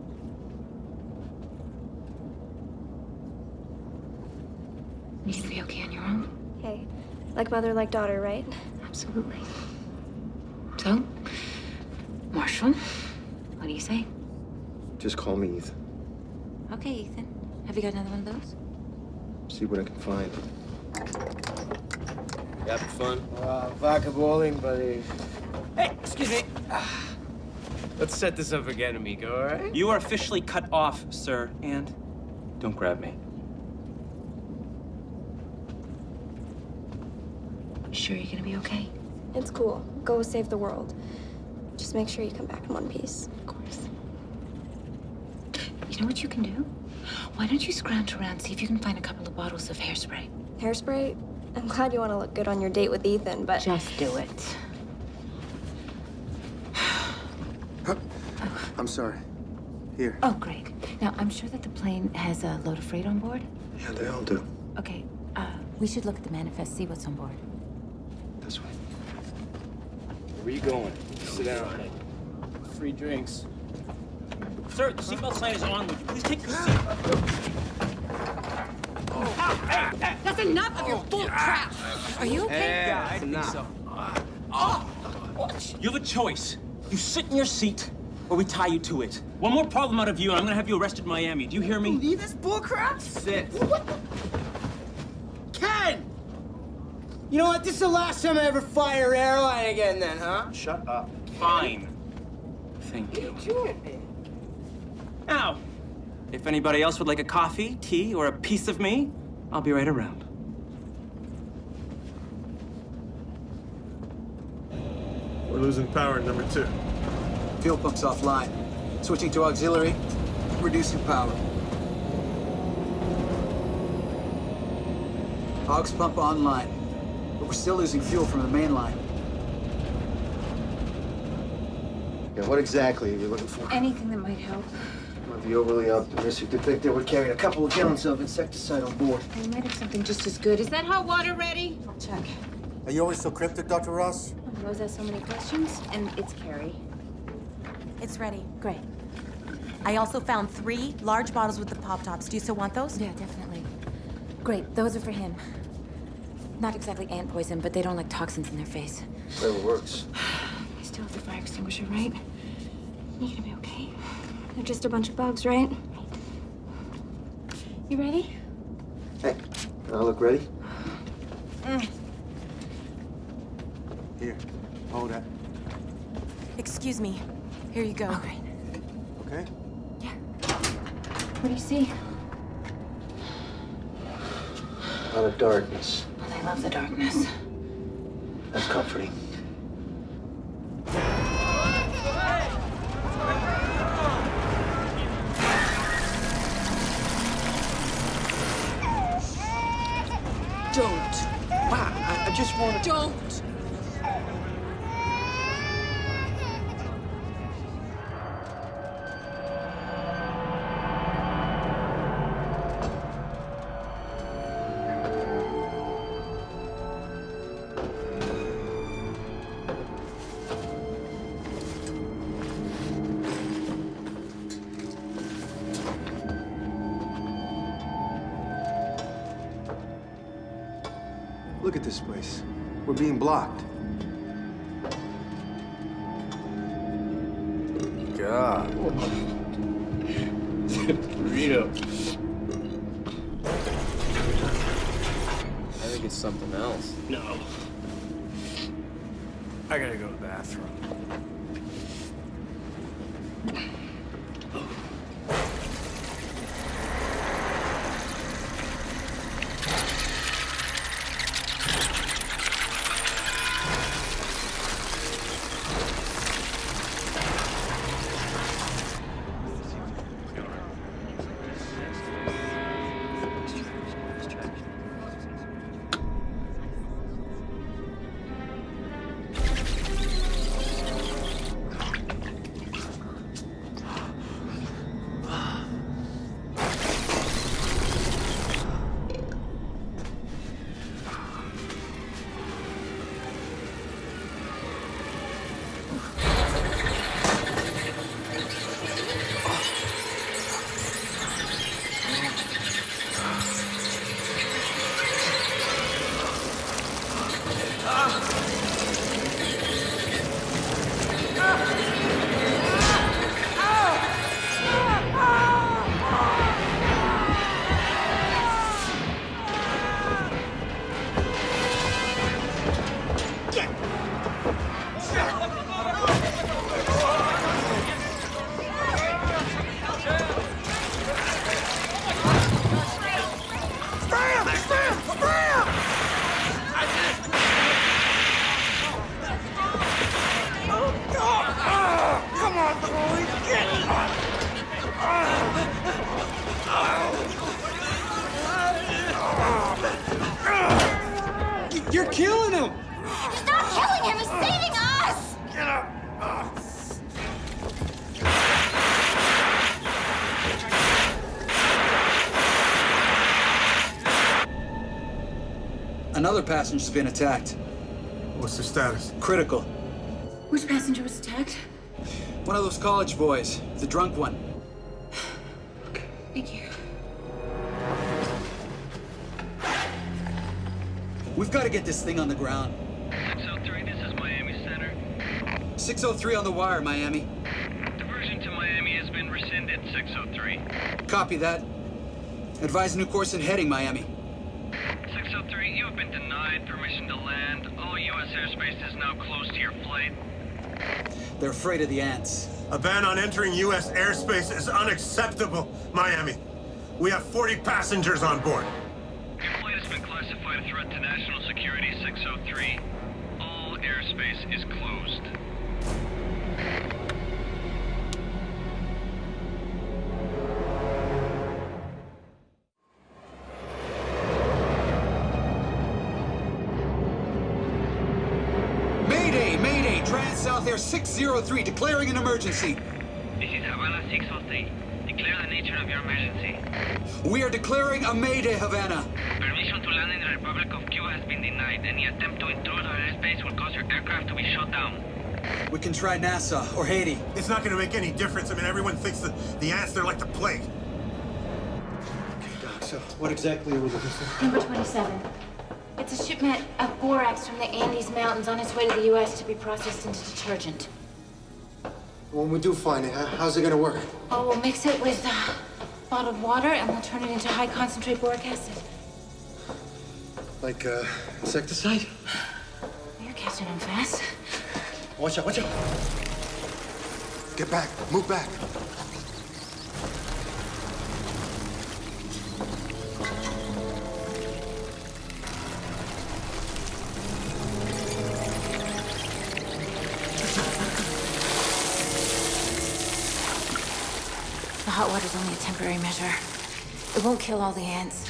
A: You gonna be okay on your own?
P: Hey, like mother, like daughter, right?
A: Absolutely. So, Marshall, what do you say?
R: Just call me Ethan.
A: Okay, Ethan. Have you got another one of those?
R: See what I can find.
T: You having fun? Vodka bowling, buddy.
J: Hey, excuse me.
T: Let's set this up again, amigo, all right?
J: You are officially cut off, sir, and don't grab me.
A: You sure you're gonna be okay?
P: It's cool. Go save the world. Just make sure you come back in one piece.
A: Of course. You know what you can do? Why don't you scrounge around, see if you can find a couple of bottles of hairspray?
P: Hairspray? I'm glad you want to look good on your date with Ethan, but...
A: Just do it.
R: I'm sorry. Here.
A: Oh, great. Now, I'm sure that the plane has a load of freight on board.
R: Yeah, they all do.
A: Okay, we should look at the manifest, see what's on board.
R: This way.
J: Where are you going? Sit down. Free drinks. Sir, the seatbelt sign is on. Would you please take your seat?
B: That's enough of your bull crap. Are you okay?
J: Yeah, I think so. You have a choice. You sit in your seat, or we tie you to it. One more problem out of you, and I'm gonna have you arrested in Miami. Do you hear me?
T: Believe this bull crap?
J: Sit.
T: Ken! You know what? This is the last time I ever fire an airline again then, huh?
J: Shut up. Fine. Thank you. Now, if anybody else would like a coffee, tea, or a piece of me, I'll be right around.
F: We're losing power in number 2.
E: Fuel pump's offline. Switching to auxiliary, reducing power. Aux pump online, but we're still losing fuel from the main line.
R: Yeah, what exactly are you looking for?
A: Anything that might help.
R: Might be overly optimistic to think that we're carrying a couple of gallons of insecticide on board.
A: We might have something just as good.
B: Is that hot water ready?
A: I'll check.
W: Are you always so cryptic, Dr. Ross?
A: Rose has so many questions, and it's Carrie.
B: It's ready.
A: Great.
B: I also found 3 large bottles with the pop tops. Do you still want those?
A: Yeah, definitely. Great, those are for him. Not exactly ant poison, but they don't like toxins in their face.
R: Whatever works.
A: I still have the fire extinguisher, right? You're gonna be okay.
V: They're just a bunch of bugs, right?
A: You ready?
R: Hey, I look ready? Here, hold that.
B: Excuse me. Here you go.
A: Okay.
R: Okay?
A: What do you see?
R: A lot of darkness.
A: Well, I love the darkness.
R: That's comforting.
T: Don't. Wow, I just want to...
B: Don't.
R: Look at this place. We're being blocked.
T: God.
J: Burrito. I think it's something else. No.
T: I gotta go to the bathroom.
E: Another passenger's been attacked.
R: What's the status?
E: Critical.
U: Which passenger was attacked?
E: One of those college boys, the drunk one.
U: Thank you.
E: We've got to get this thing on the ground.
O: 603, this is Miami Center.
E: 603 on the wire, Miami.
O: Diversion to Miami has been rescinded, 603.
E: Copy that. Advise new course and heading, Miami.
O: 603, you have been denied permission to land. All U.S. airspace is now closed to your flight.
E: They're afraid of the ants.
F: A ban on entering U.S. airspace is unacceptable, Miami. We have 40 passengers on board.
O: Your flight has been classified a threat to national security, 603. All airspace is closed.
E: Mayday! Mayday! Trans-South Air 603 declaring an emergency.
O: This is Havana 603. Declare the nature of your emergency.
E: We are declaring a Mayday, Havana.
O: Permission to land in the Republic of Cuba has been denied. Any attempt to intrude our airspace will cause your aircraft to be shot down.
E: We can try NASA or Haiti.
F: It's not going to make any difference. I mean, everyone thinks that the ants, they're like the plague.
L: Doc, so what exactly are we looking for?
U: Number 27. It's a shipment of borax from the Andes Mountains on its way to the U.S. to be processed into detergent.
L: When we do find it, how's it gonna work?
U: Oh, we'll mix it with bottled water and we'll turn it into high concentrate boric acid.
L: Like, insecticide?
U: You're catching on fast.
L: Watch out, watch out.
R: Get back. Move back.
A: The hot water's only a temporary measure. It won't kill all the ants.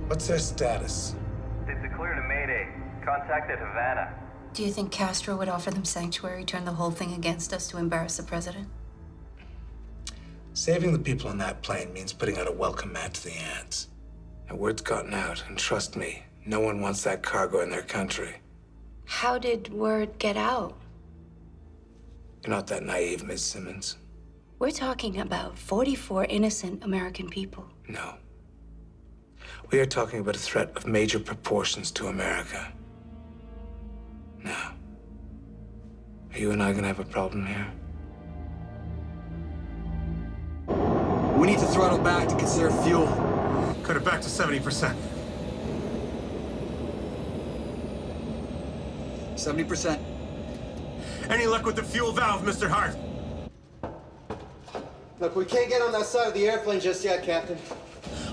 K: What's their status?
I: They've declared a Mayday. Contacted Havana.
V: Do you think Castro would offer them sanctuary, turn the whole thing against us to embarrass the president?
K: Saving the people on that plane means putting out a welcome mat to the ants. And word's gotten out, and trust me, no one wants that cargo in their country.
V: How did word get out?
K: You're not that naive, Miss Simmons.
V: We're talking about 44 innocent American people.
K: No. We are talking about a threat of major proportions to America. Now, are you and I gonna have a problem here?
E: We need to throttle back to conserve fuel.
F: Cut it back to 70%.
E: 70%.
F: Any luck with the fuel valve, Mr. Hart?
L: Look, we can't get on that side of the airplane just yet, Captain.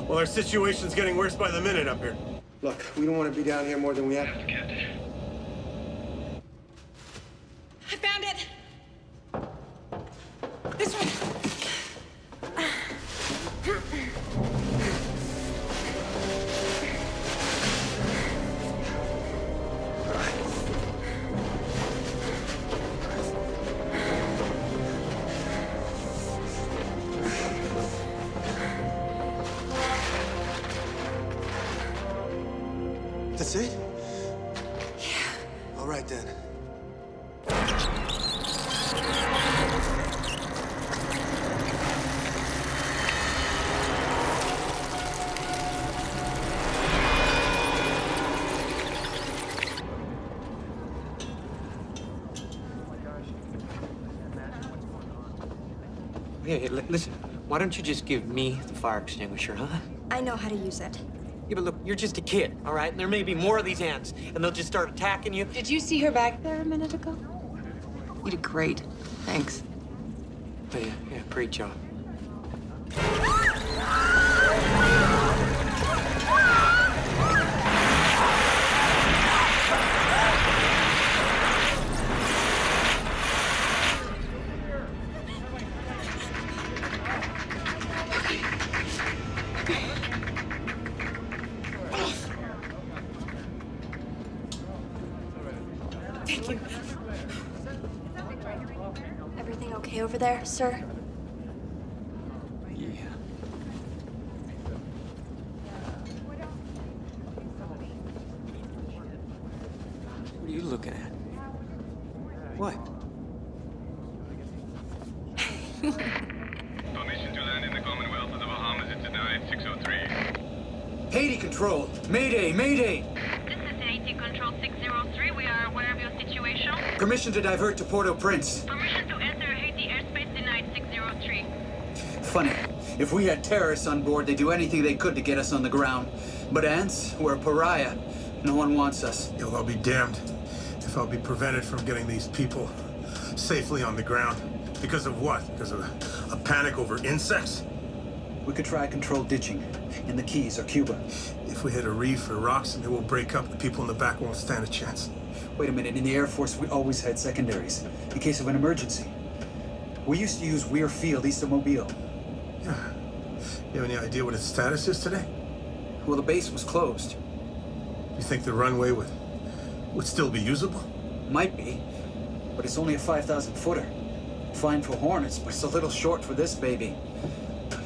F: Well, our situation's getting worse by the minute up here.
L: Look, we don't want to be down here more than we have to.
O: Captain.
G: I found it. This one.
R: That's it? Yeah. All right, then.
L: Hey, listen, why don't you just give me the fire extinguisher, huh?
P: I know how to use it.
L: Yeah, but look, you're just a kid, all right? And there may be more of these ants, and they'll just start attacking you.
G: Did you see her back there a minute ago?
C: You did great. Thanks.
L: Oh, yeah, great job.
P: Everything okay over there, sir?
S: Yeah. What are you looking at? What?
O: Permission to land in the Commonwealth of the Bahamas is denied, 603.
E: Haiti Control. Mayday, Mayday.
N: This is Haiti Control 603. We are aware of your situation.
E: Permission to divert to Port-au-Prince.
N: Permission to enter Haiti airspace denied, 603.
E: Funny. If we had terrorists on board, they'd do anything they could to get us on the ground. But ants, we're a pariah. No one wants us.
F: Yo, I'll be damned if I'll be prevented from getting these people safely on the ground. Because of what? Because of a panic over insects?
E: We could try controlled ditching in the Keys or Cuba.
F: If we hit a reef or rocks and they will break up, the people in the back won't stand a chance.
E: Wait a minute, in the Air Force, we always had secondaries in case of an emergency. We used to use Weir Field east of Mobile.
F: Yeah. You have any idea what its status is today?
E: Well, the base was closed.
F: You think the runway would still be usable?
E: Might be, but it's only a 5,000-footer. Fine for Hornets, but it's a little short for this baby.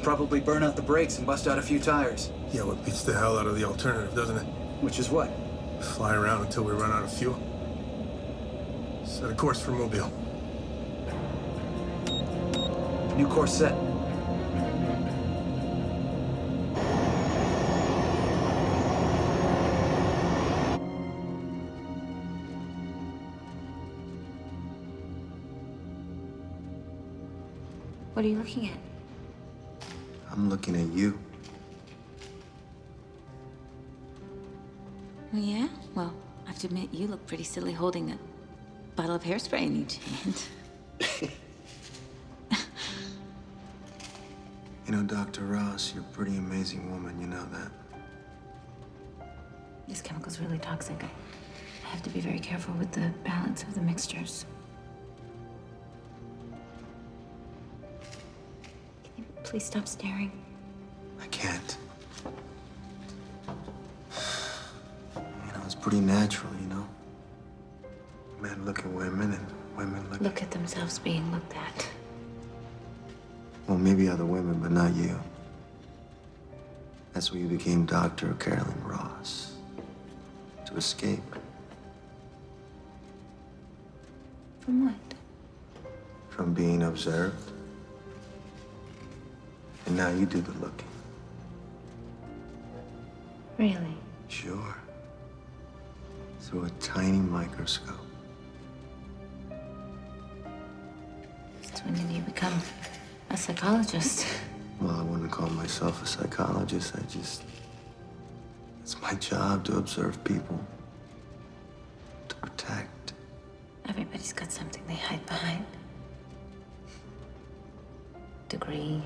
E: Probably burn out the brakes and bust out a few tires.
F: Yeah, what beats the hell out of the alternative, doesn't it?
E: Which is what?
F: Fly around until we run out of fuel. Set a course for Mobile.
E: New course set.
A: What are you looking at?
R: I'm looking at you.
A: Oh, yeah? Well, I have to admit, you look pretty silly holding a bottle of hairspray in each hand.
R: You know, Dr. Ross, you're a pretty amazing woman, you know that.
A: This chemical's really toxic. I have to be very careful with the balance of the mixtures. Can you please stop staring?
R: I can't. You know, it's pretty natural, you know? Men look at women and women
A: Look at themselves being looked at.
R: Well, maybe other women, but not you. That's why you became Dr. Carolyn Ross. To escape.
A: From what?
R: From being observed. And now you do the looking.
A: Really?
R: Sure. Through a tiny microscope.
A: Since when did you become a psychologist?
R: Well, I wouldn't call myself a psychologist. It's my job to observe people. To protect.
A: Everybody's got something they hide behind. Degree.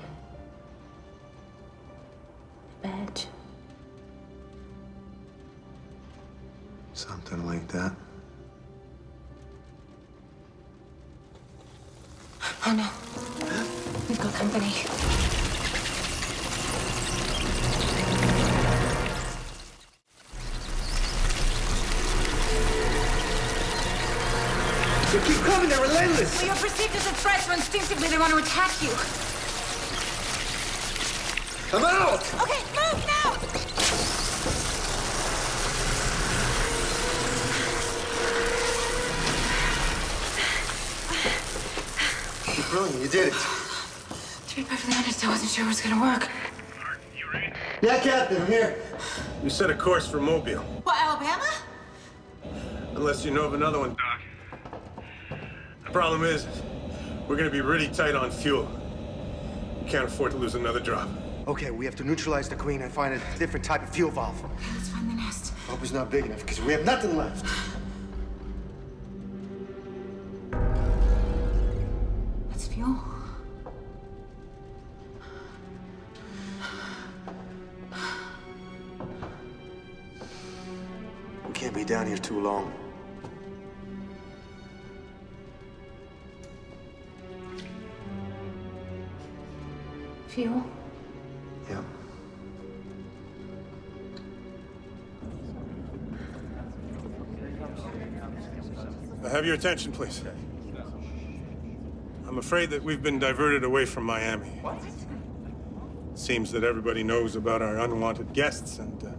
A: A badge.
R: Something like that.
A: Oh no. We've got company.
E: They keep coming, they're relentless!
A: Well, you're perceived as a threat, so instinctively they want to attack you.
E: I'm out!
A: Okay, move now!
R: You're brilliant, you did it.
A: To be perfectly honest, I wasn't sure it was gonna work.
R: Yeah, Captain, I'm here.
F: You set a course for Mobile.
A: What, Alabama?
F: Unless you know of another one, Doc. The problem is, we're gonna be really tight on fuel. We can't afford to lose another drop.
D: Okay, we have to neutralize the queen and find a different type of fuel valve.
A: Let's find the nest.
D: Hope it's not big enough, because we have nothing left.
A: That's fuel.
D: We can't be down here too long.
A: Fuel?
R: Yeah.
F: Have your attention, please. I'm I'm afraid that we've been diverted away from Miami.
L: What?
F: Seems that everybody knows about our unwanted guests, and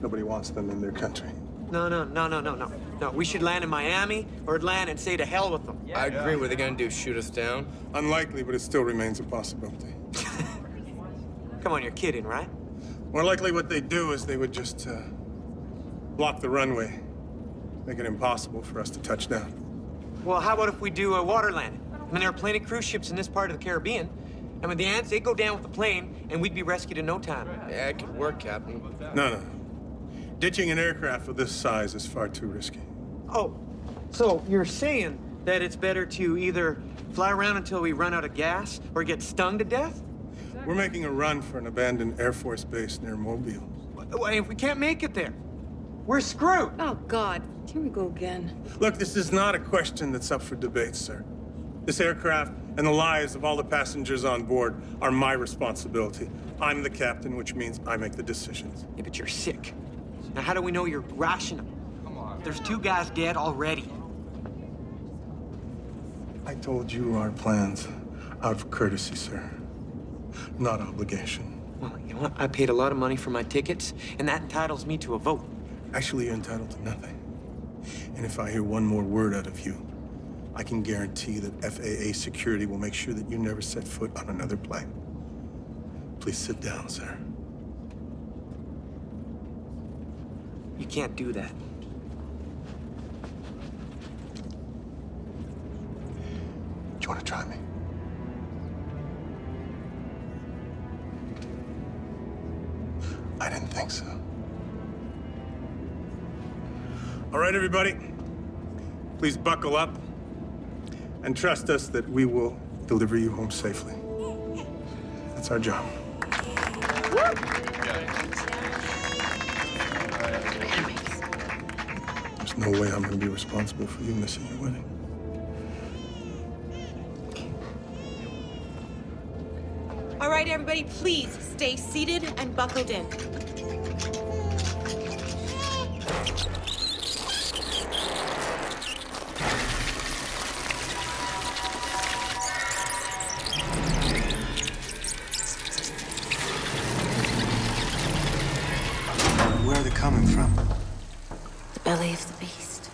F: nobody wants them in their country.
L: No. We should land in Miami or Atlanta and say to hell with them.
T: I agree. What are they gonna do? Shoot us down?
F: Unlikely, but it still remains a possibility.
L: Come on, you're kidding, right?
F: More likely what they'd do is they would just block the runway, make it impossible for us to touch down.
L: Well, how about if we do a water landing? I mean, there are plenty of cruise ships in this part of the Caribbean. And with the ants, they'd go down with the plane, and we'd be rescued in no time.
T: Yeah, it could work, Captain.
F: No. Ditching an aircraft of this size is far too risky.
L: Oh, so you're saying that it's better to either fly around until we run out of gas or get stung to death?
F: We're making a run for an abandoned Air Force base near Mobile.
L: If we can't make it there, we're screwed.
C: Oh, God. Here we go again.
F: Look, this is not a question that's up for debate, sir. This aircraft and the lives of all the passengers on board are my responsibility. I'm the captain, which means I make the decisions.
L: Yeah, but you're sick. Now, how do we know you're rational? Come on. There's 2 guys dead already.
F: I told you our plans out of courtesy, sir. Not obligation.
L: Well, you know what? I paid a lot of money for my tickets, and that entitles me to a vote.
F: Actually, you're entitled to nothing. And if I hear one more word out of you, I can guarantee that FAA security will make sure that you never set foot on another plane. Please sit down, sir.
L: You can't do that.
F: Do you want to try me? I didn't think so. All right, everybody. Please buckle up and trust us that we will deliver you home safely. That's our job. There's no way I'm going to be responsible for you missing your wedding.
B: All right, everybody, please stay seated and buckled in.
D: Where are they coming from?
U: The belly of the beast.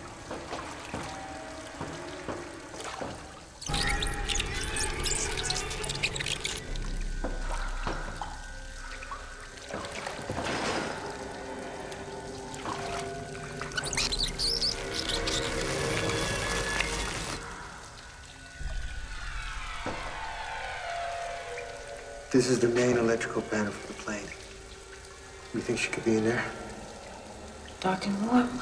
D: This is the main electrical panel for the plane. You think she could be in there?
U: Dark and warm.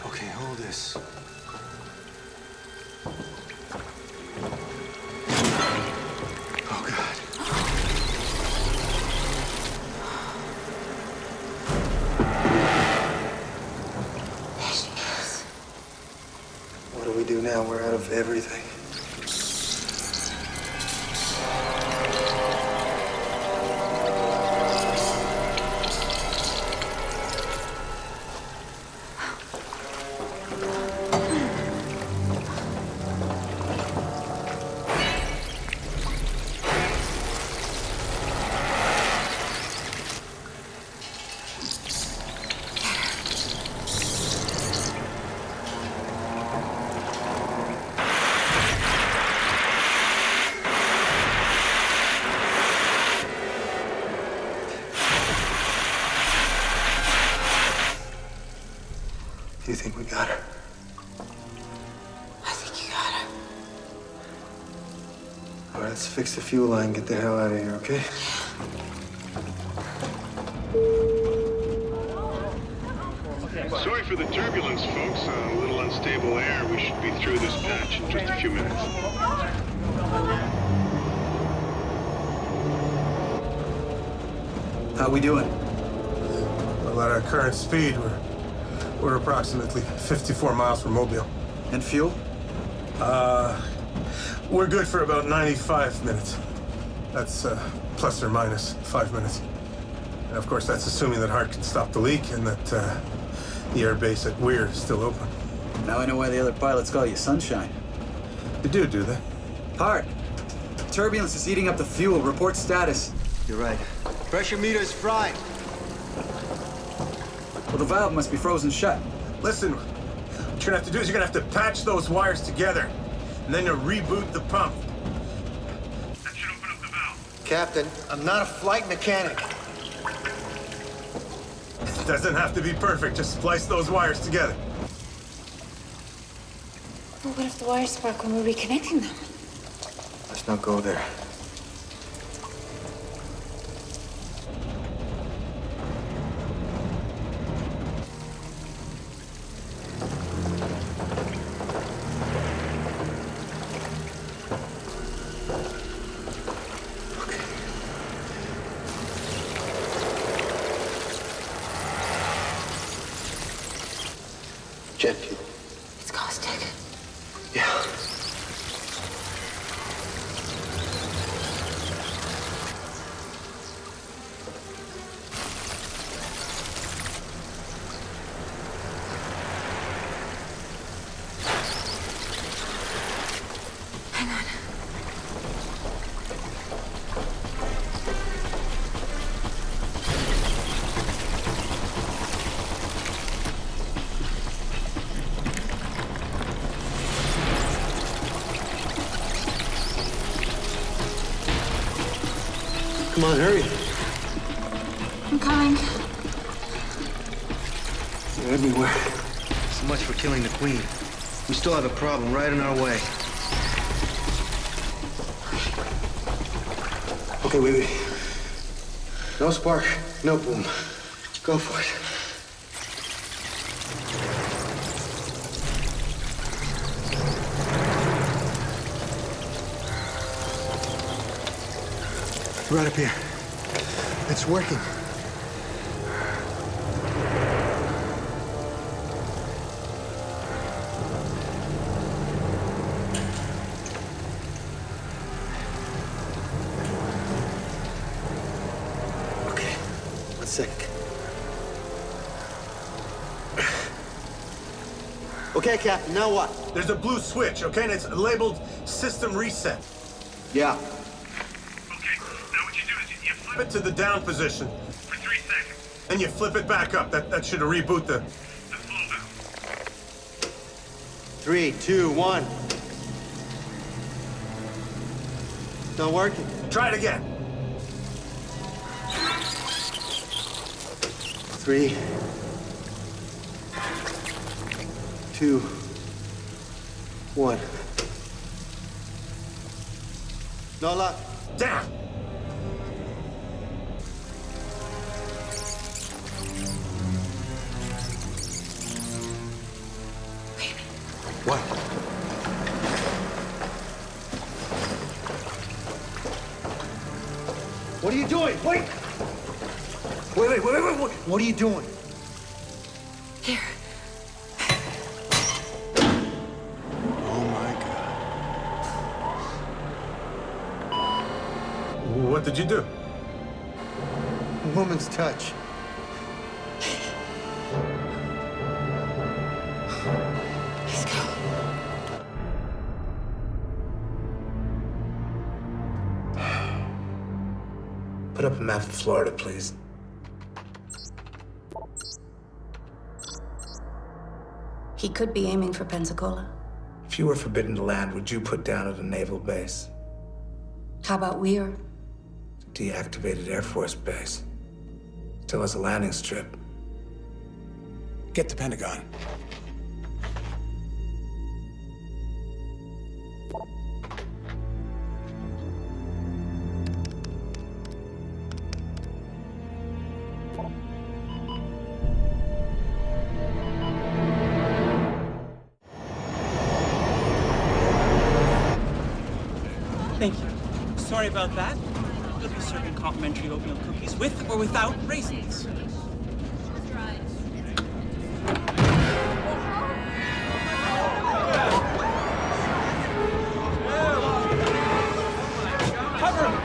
D: Okay, hold this. Oh, God.
U: There she is.
D: What do we do now? We're out of everything. Do you think we got her?
U: I think you got her.
D: All right, let's fix the fuel line and get the hell out of here, okay?
F: Sorry for the turbulence, folks. A little unstable air. We should be through this patch in just a few minutes.
E: How we doing?
F: Well, at our current speed, we're approximately 54 miles from Mobile.
E: And fuel?
F: We're good for about 95 minutes. That's plus or minus 5 minutes. And of course, that's assuming that Hart can stop the leak and that
R: The air base at Weir is still open.
E: Now I know why the other pilots call you Sunshine.
R: They do they?
E: Hart, turbulence is eating up the fuel. Report status.
D: You're right. Pressure meter is fried.
E: Well, the valve must be frozen shut.
F: Listen, what you're gonna have to do is you're gonna have to patch those wires together, and then you reboot the pump.
O: That should open up the valve.
D: Captain, I'm not a flight mechanic.
F: It doesn't have to be perfect. Just splice those wires together.
U: Well, what if the wires spark when we're reconnecting them?
D: Let's not go there. Jet fuel.
U: It's caustic.
D: Yeah.
U: Hang on.
D: Come on, hurry.
U: I'm coming.
D: They're everywhere. So much for killing the Queen. We still have a problem right in our way. Okay, wait. No spark, no boom. Go for it. Right up here. It's working. Okay, 1 second. Okay, Captain, now what?
F: There's a blue switch, okay? And it's labeled System Reset.
D: Yeah.
F: Flip it to the down position.
O: For 3 seconds.
F: And you flip it back up. That should reboot the...
O: flow valve.
D: 3, 2, 1. Not working.
F: Try it again.
D: 3, 2, 1. No luck.
F: Down.
D: What? What are you doing? Wait! Wait. What are you doing?
U: Here.
D: Oh my God.
F: What did you do?
D: A woman's touch.
U: Let's go.
K: Put up a map of Florida, please.
V: He could be aiming for Pensacola.
K: If you were forbidden to land, would you put down at a naval base?
V: How about Weir?
K: Deactivated Air Force base. Still has a landing strip. Get to Pentagon.
J: Thank you. Sorry about that. We'll be serving complimentary oatmeal cookies with or without raisins. Cover him!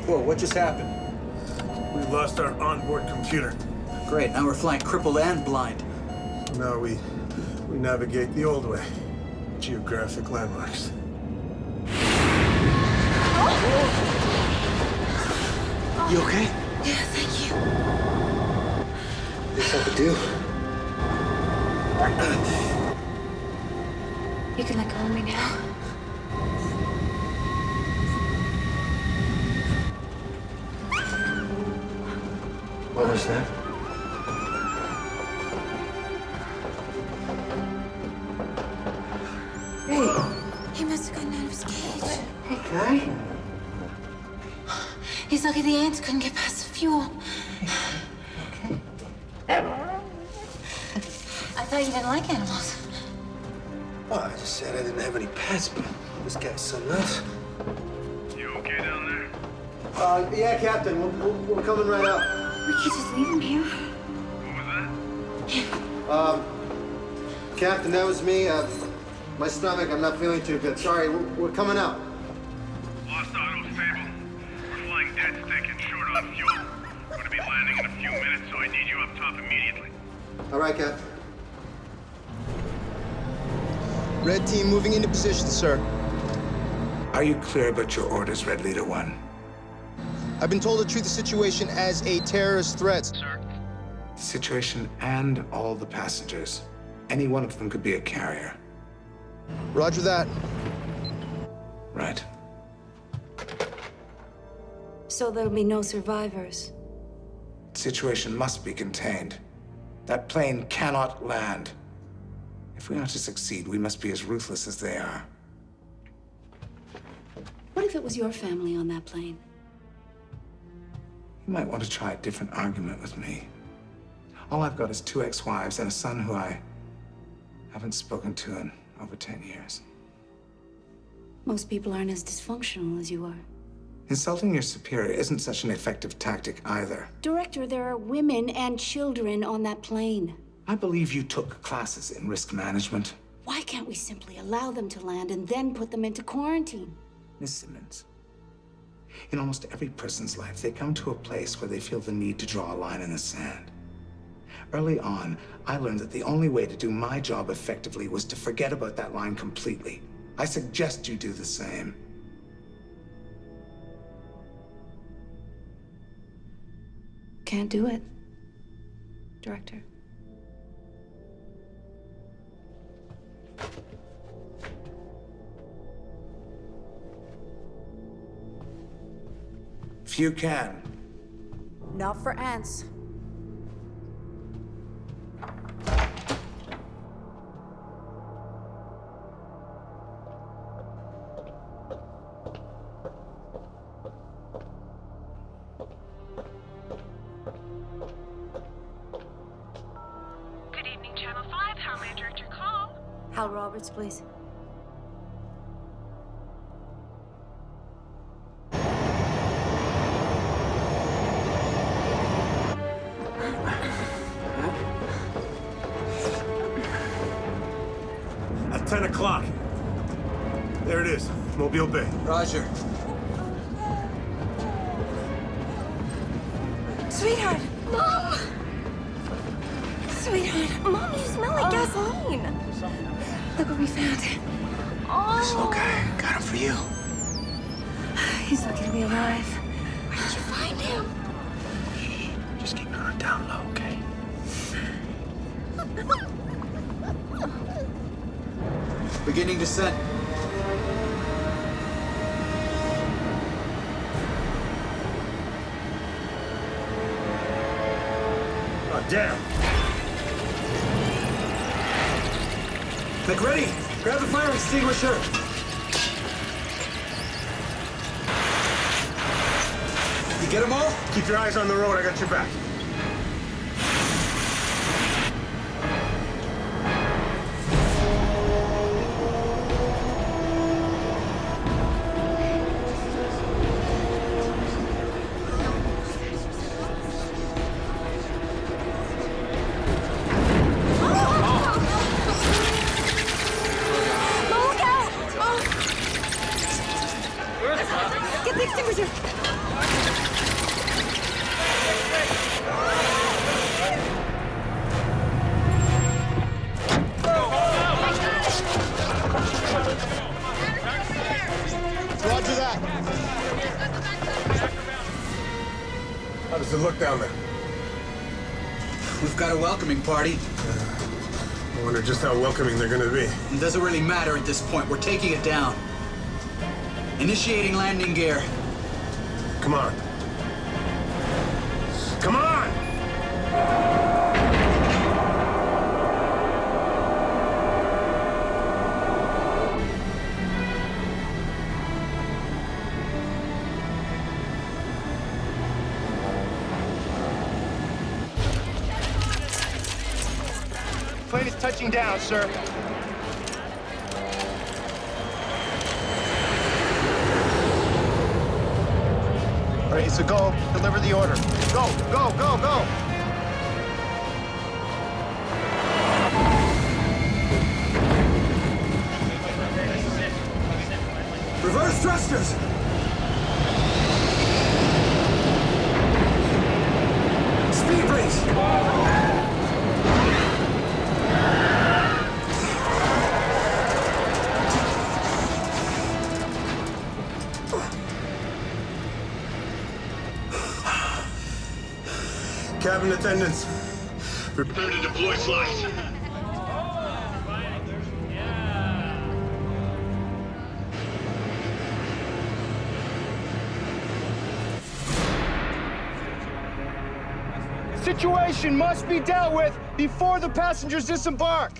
E: Whoa, what just happened?
F: We lost our onboard computer.
E: Great, now we're flying crippled and blind.
F: Now we navigate the old way. Geographic landmarks.
D: You okay?
U: Yeah, thank you.
D: This I could do.
U: You can let go of me now.
D: What was that?
U: Hey. He must have gotten out of his cage.
D: Hey, guy.
U: He's lucky the ants couldn't get past the fuel. I thought you didn't like animals.
D: Oh, I just said I didn't have any pets, but this guy's something else.
O: You okay down there?
D: Yeah, Captain. We're coming right up.
U: We can't just leave him here.
O: What was that?
D: Captain, that was me. My stomach, I'm not feeling too good. Sorry, we're coming up.
O: Lost auto stable. We're flying dead stick and short on fuel. We're gonna be landing in a few minutes, so I need you up top immediately.
D: All right, Captain.
H: Red team moving into position, sir.
K: Are you clear about your orders, Red Leader 1?
H: I've been told to treat the situation as a terrorist threat.
O: Sir?
K: The situation and all the passengers. Any one of them could be a carrier.
H: Roger that.
K: Right.
V: So there'll be no survivors.
K: The situation must be contained. That plane cannot land. If we are to succeed, we must be as ruthless as they are.
V: What if it was your family on that plane?
K: You might want to try a different argument with me. All I've got is 2 ex-wives and a son who I haven't spoken to in over 10 years.
V: Most people aren't as dysfunctional as you are.
K: Insulting your superior isn't such an effective tactic either.
V: Director, there are women and children on that plane.
K: I believe you took classes in risk management.
V: Why can't we simply allow them to land and then put them into quarantine?
K: Miss Simmons, in almost every person's life, they come to a place where they feel the need to draw a line in the sand. Early on, I learned that the only way to do my job effectively was to forget about that line completely. I suggest you do the same.
V: Can't do it, Director.
K: If you can.
V: Not for ants.
M: Good evening, Channel 5. How may I direct your call?
V: Hal Roberts, please.
F: At 10 o'clock. There it is, Mobile Bay.
E: Roger.
U: Sweetheart! Mom! Sweetheart! Mom, you smell like gasoline. Look what we found.
D: This little guy got him for you.
U: He's lucky to be alive. Where did you find him?
D: Just keep it on down low, okay?
E: Beginning descent.
F: Oh, damn.
L: McReady, grab the fire extinguisher.
F: You get them all? Keep your eyes on the road. I got your back.
U: Get the
G: Chambers here.
H: Roger that.
F: How does it look down there?
E: We've got a welcoming party.
F: I wonder just how welcoming they're gonna be.
E: It doesn't really matter at this point. We're taking it down. Initiating landing gear.
F: Come on. Come on!
H: Plane is touching down, sir. All right, it's a go. Deliver the order. Go, go, go, go.
E: Reverse thrusters! Speed brakes!
F: Cabin attendants, prepare to deploy flight.
H: Situation must be dealt with before the passengers disembark.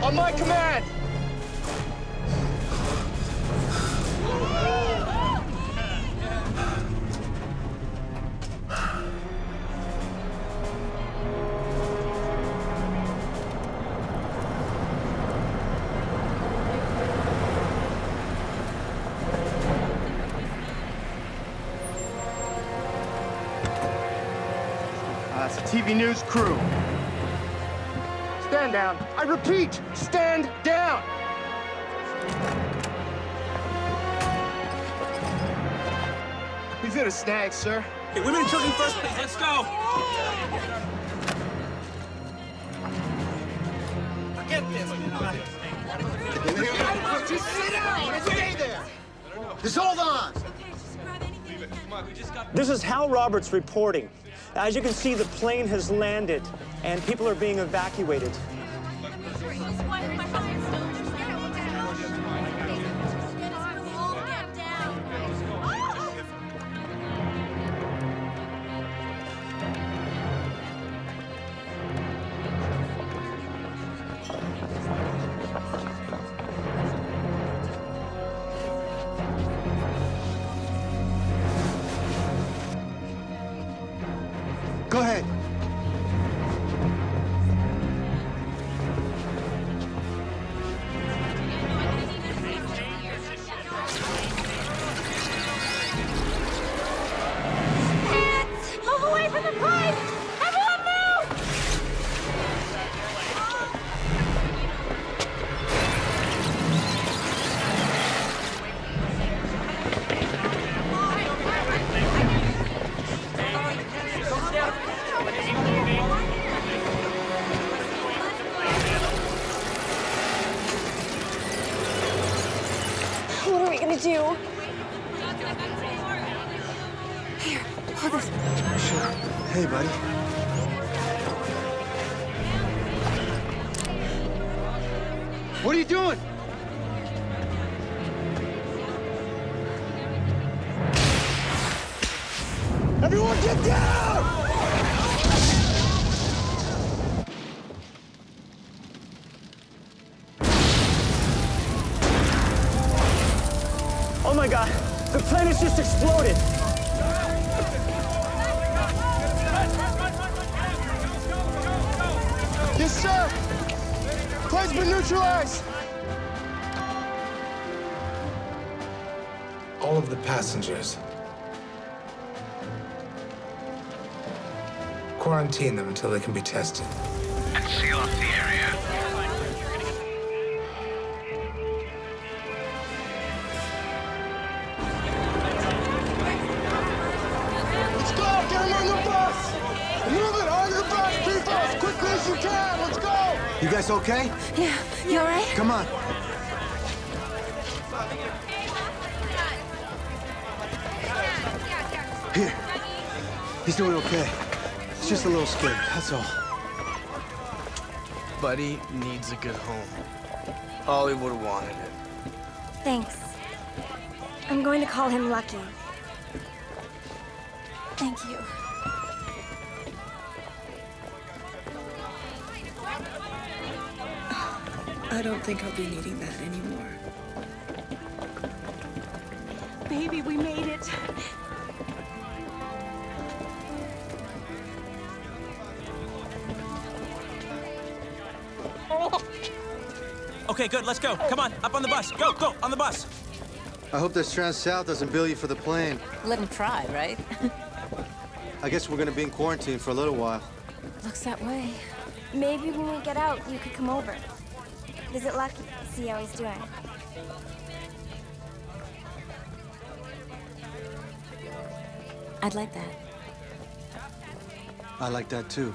H: On my command. It's a TV news crew. Stand down. I repeat, stand down. We've hit a snag, sir.
J: Hey, women and children first, please. Let's go.
H: Forget this. Just sit down and stay there. Just hold on.
I: This is Hal Roberts reporting. As you can see, the plane has landed, and people are being evacuated.
H: Go ahead.
G: Move away from the pipe! Everyone move!
P: What are we gonna do?
G: Here, hold this.
D: Sure. Hey, buddy.
H: What are you doing? Everyone get down!
I: Oh my God, the plane has just exploded.
H: Yes, sir. Plane's been neutralized.
K: All of the passengers. Quarantine them until they can be tested.
O: seal off the area.
H: Let's go! Get him on the bus! Move it! On the bus, people! As quickly as you can! Let's go!
D: You guys okay?
U: Yeah, you all right?
D: Come on. Here. He's doing okay. He's just a little scared, that's all.
T: Buddy needs a good home. Ollie would have wanted it.
Q: Thanks. I'm going to call him Lucky. Thank you.
C: I don't think I'll be needing that anymore.
B: Baby, we made it.
J: Okay, good, let's go. Come on, up on the bus. Go, go, on the bus.
D: I hope that Trans South doesn't bill you for the plane.
U: Let him try, right?
D: I guess we're gonna be in quarantine for a little while.
U: Looks that way.
Q: Maybe when we get out, you could come over. Visit Lucky, see how he's doing.
U: I'd like that.
D: I like that too.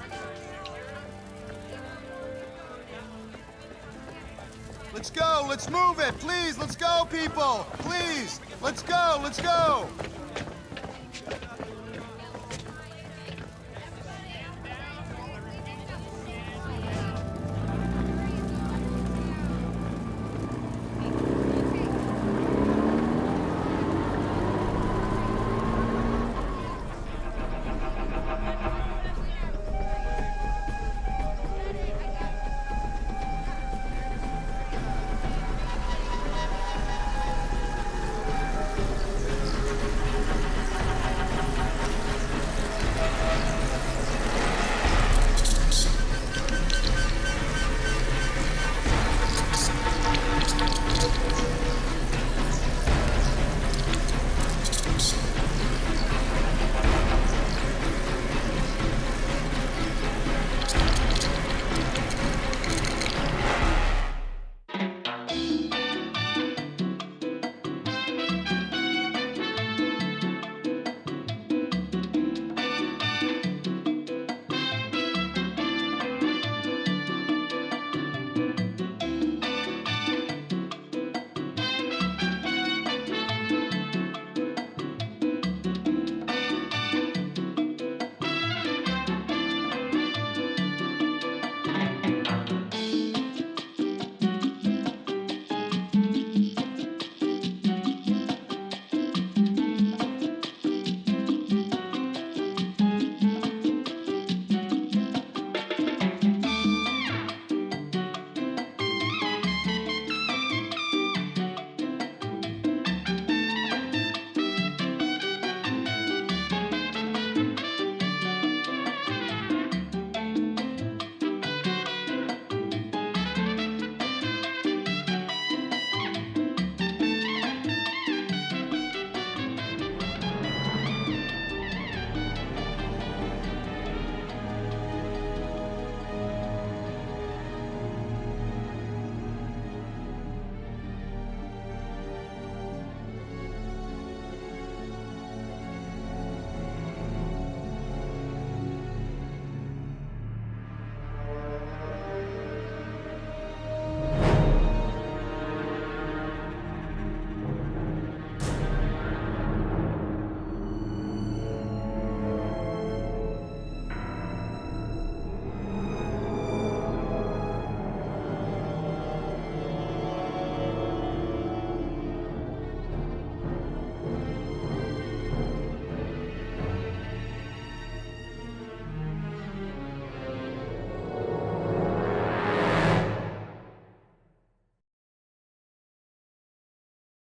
H: Let's go! Let's move it! Please, let's go, people! Please! Let's go! Let's go!